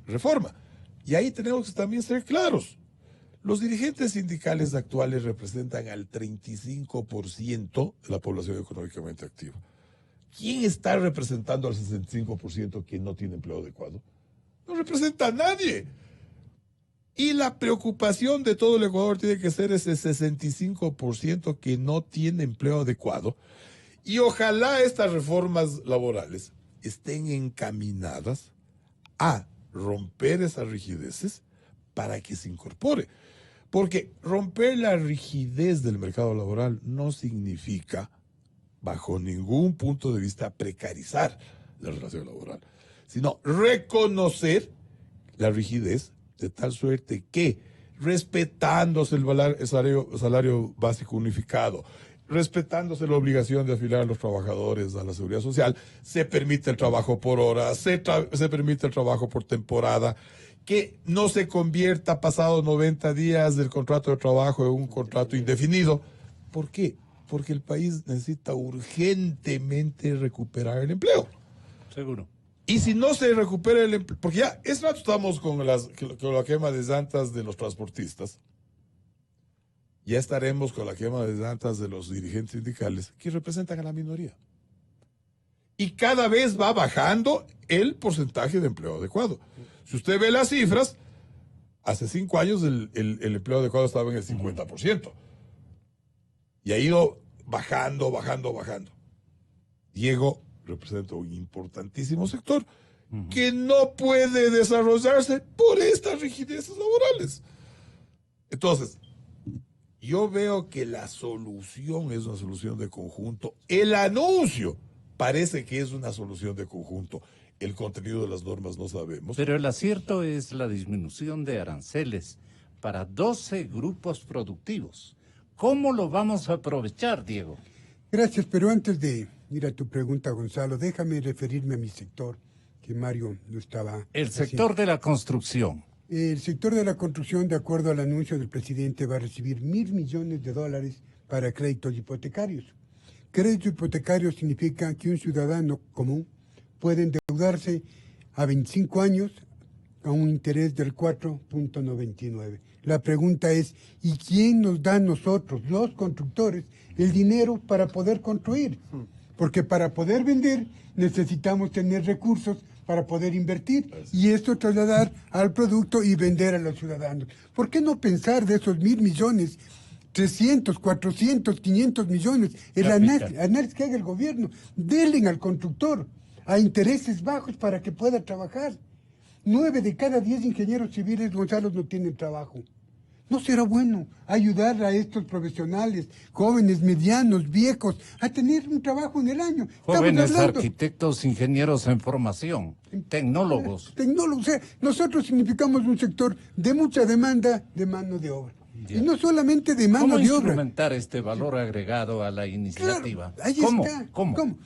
reforma. Y ahí tenemos que también ser claros. Los dirigentes sindicales actuales representan al 35% de la población económicamente activa. ¿Quién está representando al 65% que no tiene empleo adecuado? No representa a nadie. Y la preocupación de todo el Ecuador tiene que ser ese 65% que no tiene empleo adecuado. Y ojalá estas reformas laborales estén encaminadas a romper esas rigideces para que se incorpore. Porque romper la rigidez del mercado laboral no significa, bajo ningún punto de vista, precarizar la relación laboral, sino reconocer la rigidez de tal suerte que, respetándose el salario básico unificado, respetándose la obligación de afiliar a los trabajadores a la seguridad social, se permite el trabajo por hora, se permite el trabajo por temporada, que no se convierta pasados 90 días del contrato de trabajo en un contrato indefinido. ¿Por qué? Porque el país necesita urgentemente recuperar el empleo. Seguro. Y si no se recupera el empleo, porque ya es rato estamos con la quema de llantas de los transportistas, ya estaremos con la quema de llantas de los dirigentes sindicales que representan a la minoría. Y cada vez va bajando el porcentaje de empleo adecuado. Si usted ve las cifras, hace 5 años el empleo adecuado estaba en el 50%. Y ha ido bajando. Diego representa un importantísimo sector que no puede desarrollarse por estas rigideces laborales. Entonces, yo veo que la solución es una solución de conjunto. El anuncio parece que es una solución de conjunto. El contenido de las normas no sabemos. Pero el acierto es la disminución de aranceles para 12 grupos productivos. ¿Cómo lo vamos a aprovechar, Diego? Gracias, pero antes de ir a tu pregunta, Gonzalo, déjame referirme a mi sector, que Mario lo estaba El sector de la construcción. El sector de la construcción, de acuerdo al anuncio del presidente, va a recibir $1.000 millones para créditos hipotecarios. Crédito hipotecario significa que un ciudadano común puede endeudarse a 25 años a un interés del 4.99. La pregunta es, ¿y quién nos da a nosotros, los constructores, el dinero para poder construir? Porque para poder vender necesitamos tener recursos para poder invertir y esto trasladar al producto y vender a los ciudadanos. ¿Por qué no pensar de esos 1.000 millones, 300, 400, 500 millones, el análisis que haga el gobierno? Denle al constructor a intereses bajos para que pueda trabajar. 9 de cada 10 ingenieros civiles, Gonzalo, no tienen trabajo. ¿No será bueno ayudar a estos profesionales, jóvenes, medianos, viejos, a tener un trabajo en el año? Jóvenes arquitectos, ingenieros en formación, tecnólogos. Tecnólogos, o sea, nosotros significamos un sector de mucha demanda de mano de obra. Ya. Y no solamente de mano de obra. ¿Cómo instrumentar este valor agregado a la iniciativa? Claro, ahí ¿Cómo? está. ¿Cómo?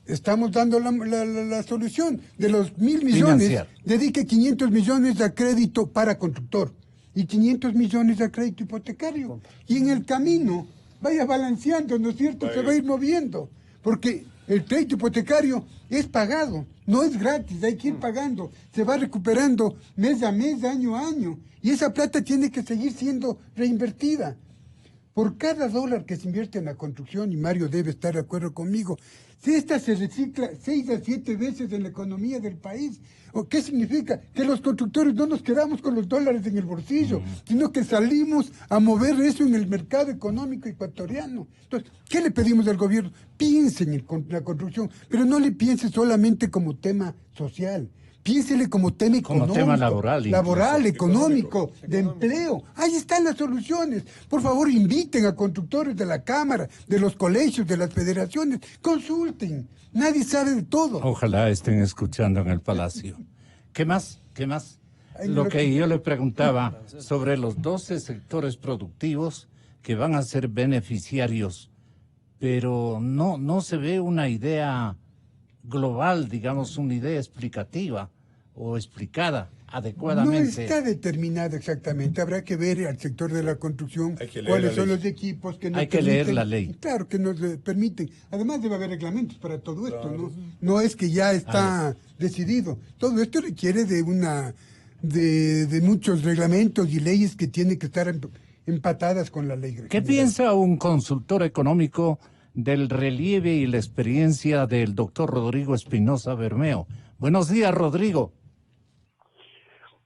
Estamos dando la solución. De los 1.000 millones, dedique 500 millones a crédito para constructor y 500 millones a crédito hipotecario. Y en el camino vaya balanceando, ¿no es cierto? Se va a ir moviendo. Porque el crédito hipotecario es pagado, no es gratis, hay que ir pagando. Se va recuperando mes a mes, año a año. Y esa plata tiene que seguir siendo reinvertida. Por cada dólar que se invierte en la construcción, y Mario debe estar de acuerdo conmigo, si esta se recicla 6 a 7 veces en la economía del país, ¿qué significa? Que los constructores no nos quedamos con los dólares en el bolsillo, sino que salimos a mover eso en el mercado económico ecuatoriano. Entonces, ¿qué le pedimos al gobierno? Piensen en la construcción, pero no le piense solamente como tema social. Piénsele como tema económico, como tema laboral, económico, de empleo. Ahí están las soluciones. Por favor, inviten a constructores de la Cámara, de los colegios, de las federaciones. Consulten. Nadie sabe de todo. Ojalá estén escuchando en el Palacio. ¿Qué más? ¿Qué más? Lo que yo le preguntaba sobre los 12 sectores productivos que van a ser beneficiarios, pero no se ve una idea global, digamos, una idea explicativa o explicada adecuadamente. No está determinado exactamente. Habrá que ver al sector de la construcción cuáles son los equipos que nos Hay que leer la ley. Claro, que nos permiten. Además debe haber reglamentos para todo esto, ¿no? No es que ya está decidido. Todo esto requiere de de muchos reglamentos y leyes que tienen que estar empatadas con la ley general. ¿Qué piensa un consultor económico del relieve y la experiencia del doctor Rodrigo Espinosa Bermeo? Buenos días, Rodrigo.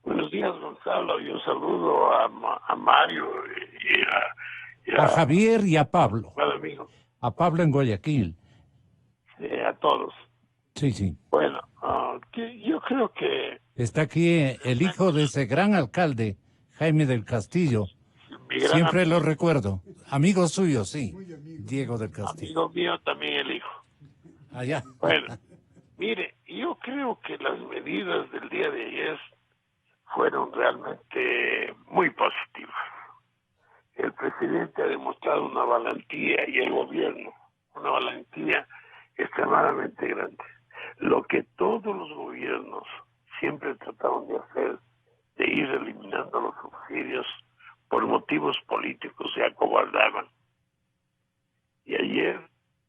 Buenos días, Gonzalo, y un saludo a Mario y A Javier y a Pablo. al amigo, A Pablo en Guayaquil. a todos. Sí, sí. Bueno, yo creo que Está aquí el hijo de ese gran alcalde, Jaime del Castillo. mi gran Siempre lo recuerdo. Amigo suyo, sí. Diego del Castillo. amigo mío también el hijo. Allá. Bueno, mire, yo creo que las medidas del día de ayer fueron realmente muy positivas. El presidente ha demostrado una valentía y el gobierno una valentía extremadamente grande. Lo que todos los gobiernos siempre trataban de hacer, de ir eliminando los subsidios por motivos políticos, se acobardaban. Y ayer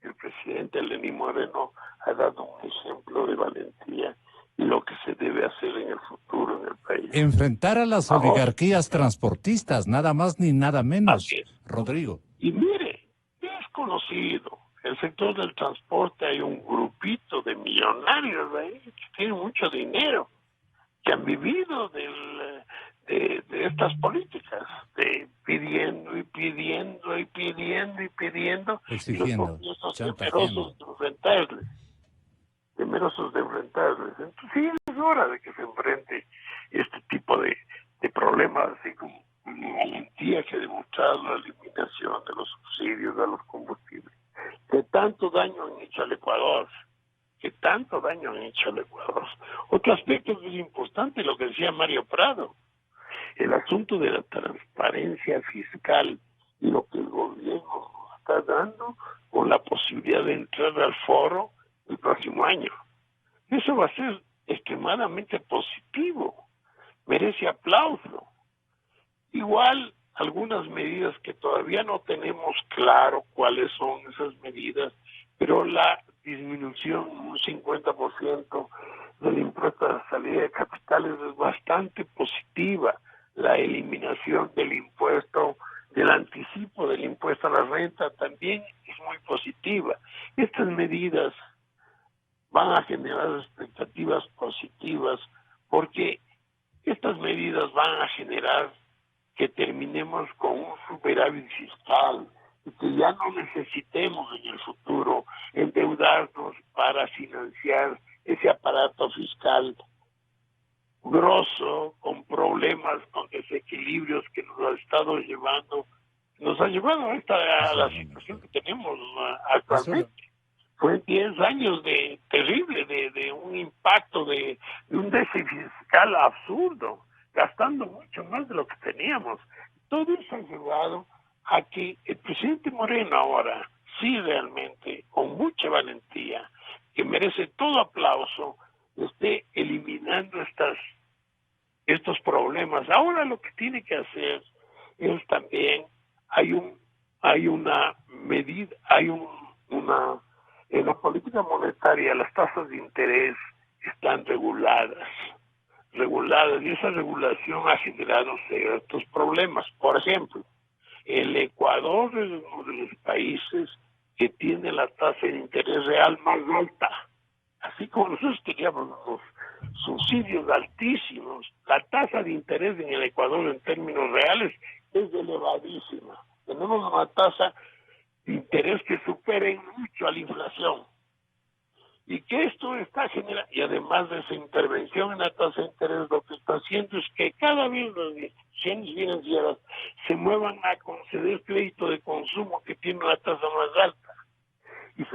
el presidente Lenín Moreno ha dado un ejemplo de valentía y lo que se debe hacer en el futuro en el país. Enfrentar a las oligarquías transportistas, nada más ni nada menos, Rodrigo. Y mire, es conocido, el sector del transporte hay un grupito de millonarios ahí que tienen mucho dinero, que han vivido de estas políticas, de pidiendo y pidiendo y pidiendo y pidiendo, exigiendo, y los gobiernos temerosos de enfrentarles. Entonces sí es hora de que se enfrente este tipo de problemas, así como la valentía que ha demostrado la eliminación de los subsidios a los combustibles, que tanto daño han hecho al Ecuador. Otro aspecto muy importante, lo que decía Mario Prado, el asunto de la transparencia fiscal y lo que el gobierno nos está dando con la posibilidad de entrar al foro el próximo año. Eso va a ser extremadamente positivo, merece aplauso. Igual algunas medidas que todavía no tenemos claro cuáles son esas medidas, pero la disminución un 50% del impuesto a la salida de capitales es bastante positiva. La eliminación del impuesto, del anticipo del impuesto a la renta también es muy positiva. Estas medidas van a generar expectativas positivas porque estas medidas van a generar que terminemos con un superávit fiscal y que ya no necesitemos en el futuro endeudarnos para financiar ese aparato fiscal grosso, con problemas, con desequilibrios que nos ha estado llevando, nos ha llevado a la situación que tenemos actualmente. Fue 10 años de terrible, de un impacto, de un déficit fiscal absurdo, gastando mucho más de lo que teníamos. Todo eso ha llevado a que el presidente Moreno ahora, sí realmente, con mucha valentía, que merece todo aplauso, esté eliminando estos problemas. Ahora lo que tiene que hacer es también, en la política monetaria las tasas de interés están reguladas y esa regulación ha generado ciertos problemas. Por ejemplo, el Ecuador es uno de los países que tiene la tasa de interés real más alta. Así como nosotros teníamos los subsidios altísimos, la tasa de interés en el Ecuador en términos reales es elevadísima. Tenemos una tasa de interés que supera en mucho a la inflación. Y que esto está generando, y además de esa intervención en la tasa de interés, lo que está haciendo es que cada vez las instituciones financieras se muevan a conceder crédito de consumo que tiene una tasa más alta. Y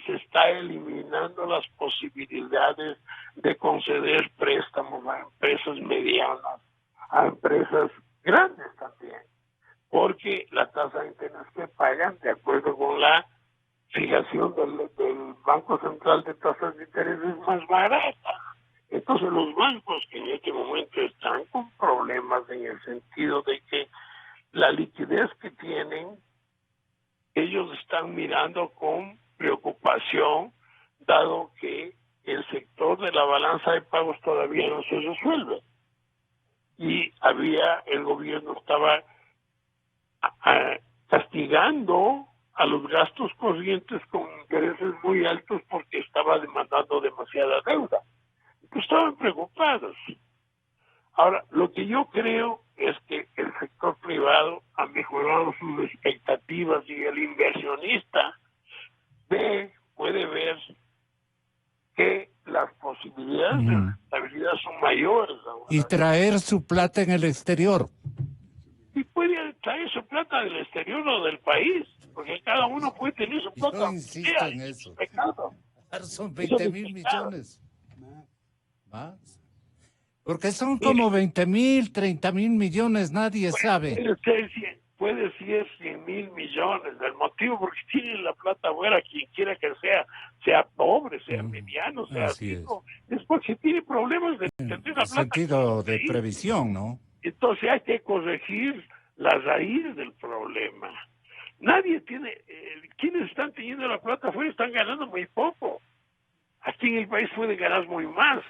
se está eliminando las posibilidades de conceder préstamos a empresas medianas, a empresas grandes también, porque la tasa de interés que pagan, de acuerdo con la fijación del Banco Central de tasas de interés, es más barata. Entonces los bancos que en este momento están con problemas en el sentido de que la liquidez que tienen, ellos están mirando con preocupación, dado que el sector de la balanza de pagos todavía no se resuelve. y el gobierno estaba castigando a los gastos corrientes con intereses muy altos porque estaba demandando demasiada deuda. Pues estaban preocupados. Ahora, lo que yo creo es que el sector privado ha mejorado sus expectativas y el inversionista puede ver que las posibilidades de rentabilidad son mayores ahora. Y traer su plata en el exterior. Y puede traer su plata del exterior o del país, porque cada uno puede tener su plata. Yo insisto en eso. Son 20.000 millones. ¿Más? Porque son como 20.000, 30.000 millones, nadie sabe. Puede ser 100.000 millones. El motivo porque tiene la plata fuera, quien quiera que sea pobre, sea mediano, sea rico, es porque tiene problemas de tener la plata. Sentido de previsión, ¿no? Entonces hay que corregir la raíz del problema. Nadie tiene, quienes están teniendo la plata afuera están ganando muy poco. Aquí en el país pueden ganar muy más.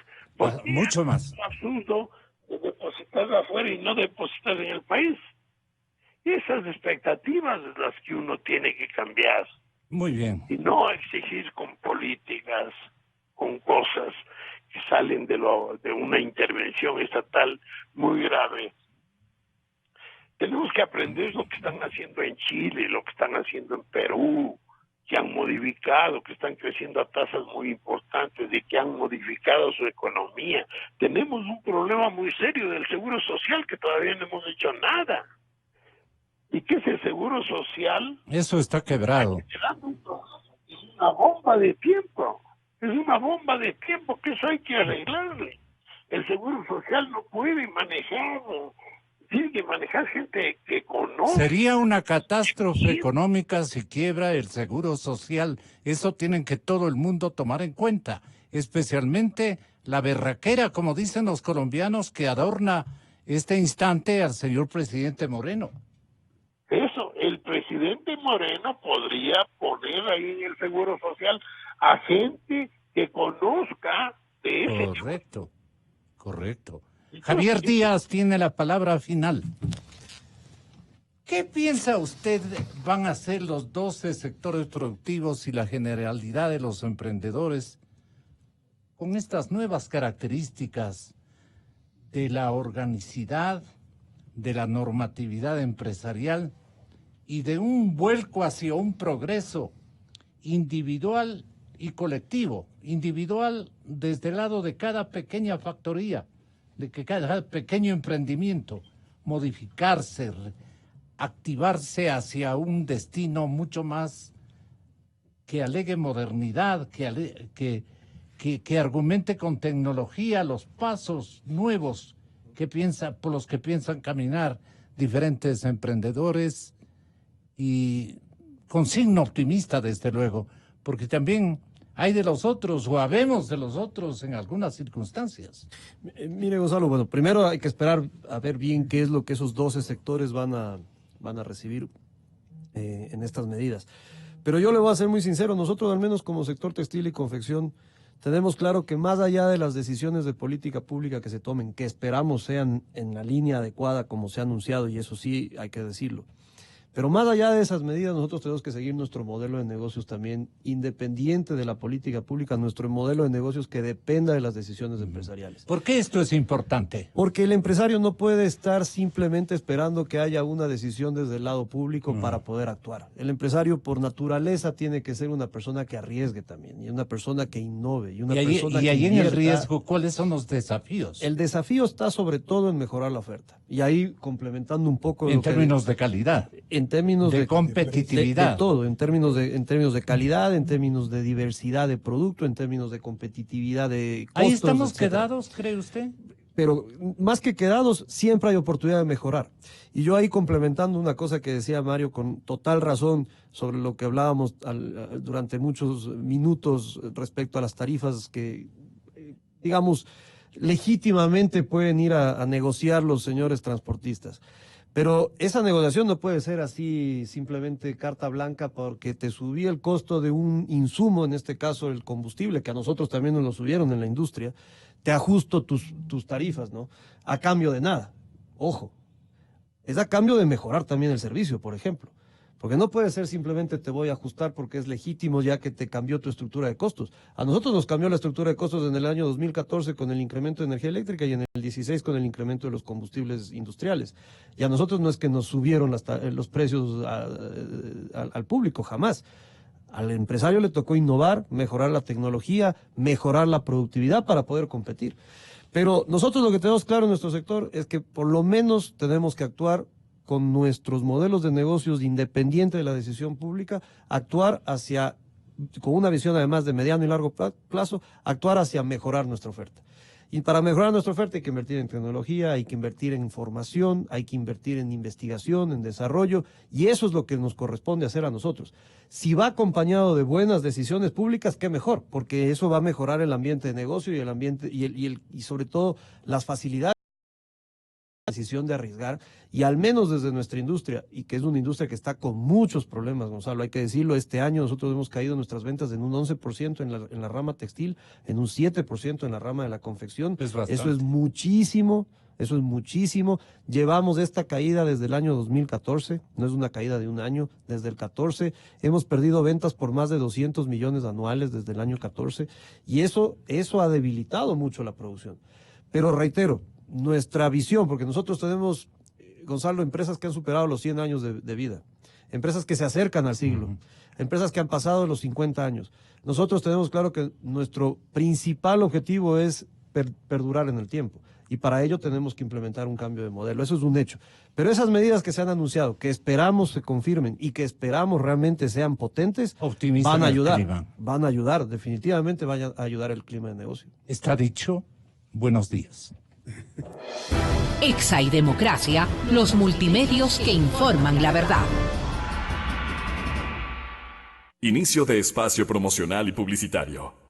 Mucho más. Es absurdo de depositarla afuera y no depositar en el país. Y esas expectativas es las que uno tiene que cambiar. Muy bien. Y no exigir con políticas, con cosas que salen de una intervención estatal muy grave. Tenemos que aprender lo que están haciendo en Chile, lo que están haciendo en Perú, que han modificado, que están creciendo a tasas muy importantes y que han modificado su economía. Tenemos un problema muy serio del seguro social que todavía no hemos hecho nada. ¿Y qué es el seguro social? Eso está quebrado. Es una bomba de tiempo. Es una bomba de tiempo que eso hay que arreglarle. El seguro social no puede manejarlo. Tiene que manejar gente que conoce. Sería una catástrofe económica si quiebra el seguro social. Eso tienen que todo el mundo tomar en cuenta. Especialmente la berraquera, como dicen los colombianos, que adorna este instante al señor presidente Moreno. Eso, el presidente Moreno podría poner ahí en el seguro social a gente que conozca de ese. Correcto. Javier Díaz tiene la palabra final. ¿Qué piensa usted van a hacer los 12 sectores productivos y la generalidad de los emprendedores con estas nuevas características de la organicidad, de la normatividad empresarial y de un vuelco hacia un progreso individual y colectivo? Individual desde el lado de cada pequeña factoría, de que cada pequeño emprendimiento, modificarse, activarse hacia un destino mucho más que alegue modernidad, que argumente con tecnología los pasos nuevos por los que piensan caminar diferentes emprendedores, y con signo optimista, desde luego, porque también hay de los otros, o habemos de los otros en algunas circunstancias. Mire, Gonzalo, bueno, primero hay que esperar a ver bien qué es lo que esos 12 sectores van a recibir en estas medidas. Pero yo le voy a ser muy sincero, nosotros al menos como sector textil y confección tenemos claro que más allá de las decisiones de política pública que se tomen, que esperamos sean en la línea adecuada como se ha anunciado, y eso sí hay que decirlo, pero más allá de esas medidas, nosotros tenemos que seguir nuestro modelo de negocios también, independiente de la política pública, nuestro modelo de negocios que dependa de las decisiones empresariales. ¿Por qué esto es importante? Porque el empresario no puede estar simplemente esperando que haya una decisión desde el lado público para poder actuar. El empresario, por naturaleza, tiene que ser una persona que arriesgue también, y una persona que innove, y una persona que ahí en invierta. el riesgo, ¿cuáles son los desafíos? El desafío está sobre todo en mejorar la oferta. Y ahí, complementando un poco... En términos de calidad. En términos de competitividad. De todo, en términos de calidad, en términos de diversidad de producto, en términos de competitividad de costos. ¿Ahí estamos etcétera. quedados, cree usted? Pero más que quedados, siempre hay oportunidad de mejorar. Y yo ahí complementando una cosa que decía Mario con total razón sobre lo que hablábamos durante muchos minutos respecto a las tarifas que, digamos, legítimamente pueden ir a negociar los señores transportistas. Pero esa negociación no puede ser así simplemente carta blanca porque te subí el costo de un insumo, en este caso el combustible, que a nosotros también nos lo subieron en la industria, te ajusto tus tarifas, ¿no? A cambio de nada. Ojo, es a cambio de mejorar también el servicio, por ejemplo. Porque no puede ser simplemente te voy a ajustar porque es legítimo ya que te cambió tu estructura de costos. A nosotros nos cambió la estructura de costos en el año 2014 con el incremento de energía eléctrica y en el 16 con el incremento de los combustibles industriales. Y a nosotros no es que nos subieron los precios al público, jamás. Al empresario le tocó innovar, mejorar la tecnología, mejorar la productividad para poder competir. Pero nosotros lo que tenemos claro en nuestro sector es que por lo menos tenemos que actuar con nuestros modelos de negocios independiente de la decisión pública, actuar con una visión además de mediano y largo plazo, actuar hacia mejorar nuestra oferta. Y para mejorar nuestra oferta hay que invertir en tecnología, hay que invertir en formación, hay que invertir en investigación, en desarrollo, y eso es lo que nos corresponde hacer a nosotros. Si va acompañado de buenas decisiones públicas, qué mejor, porque eso va a mejorar el ambiente de negocio y el ambiente y sobre todo las facilidades. Decisión de arriesgar, y al menos desde nuestra industria, y que es una industria que está con muchos problemas, Gonzalo, hay que decirlo, este año nosotros hemos caído nuestras ventas en un 11% en la rama textil, en un 7% en la rama de la confección. Eso es muchísimo, Llevamos esta caída desde el año 2014, no es una caída de un año, desde el 14 hemos perdido ventas por más de 200 millones anuales desde el año 14, y eso ha debilitado mucho la producción. Pero reitero, nuestra visión, porque nosotros tenemos, Gonzalo, empresas que han superado los 100 años de vida, empresas que se acercan al siglo, empresas que han pasado los 50 años. Nosotros tenemos claro que nuestro principal objetivo es perdurar en el tiempo, y para ello tenemos que implementar un cambio de modelo, eso es un hecho. Pero esas medidas que se han anunciado, que esperamos se confirmen y que esperamos realmente sean potentes, van a ayudar, definitivamente van a ayudar el clima de negocio. Está dicho. Buenos días. Exa y Democracia, los multimedios que informan la verdad. Inicio de espacio promocional y publicitario.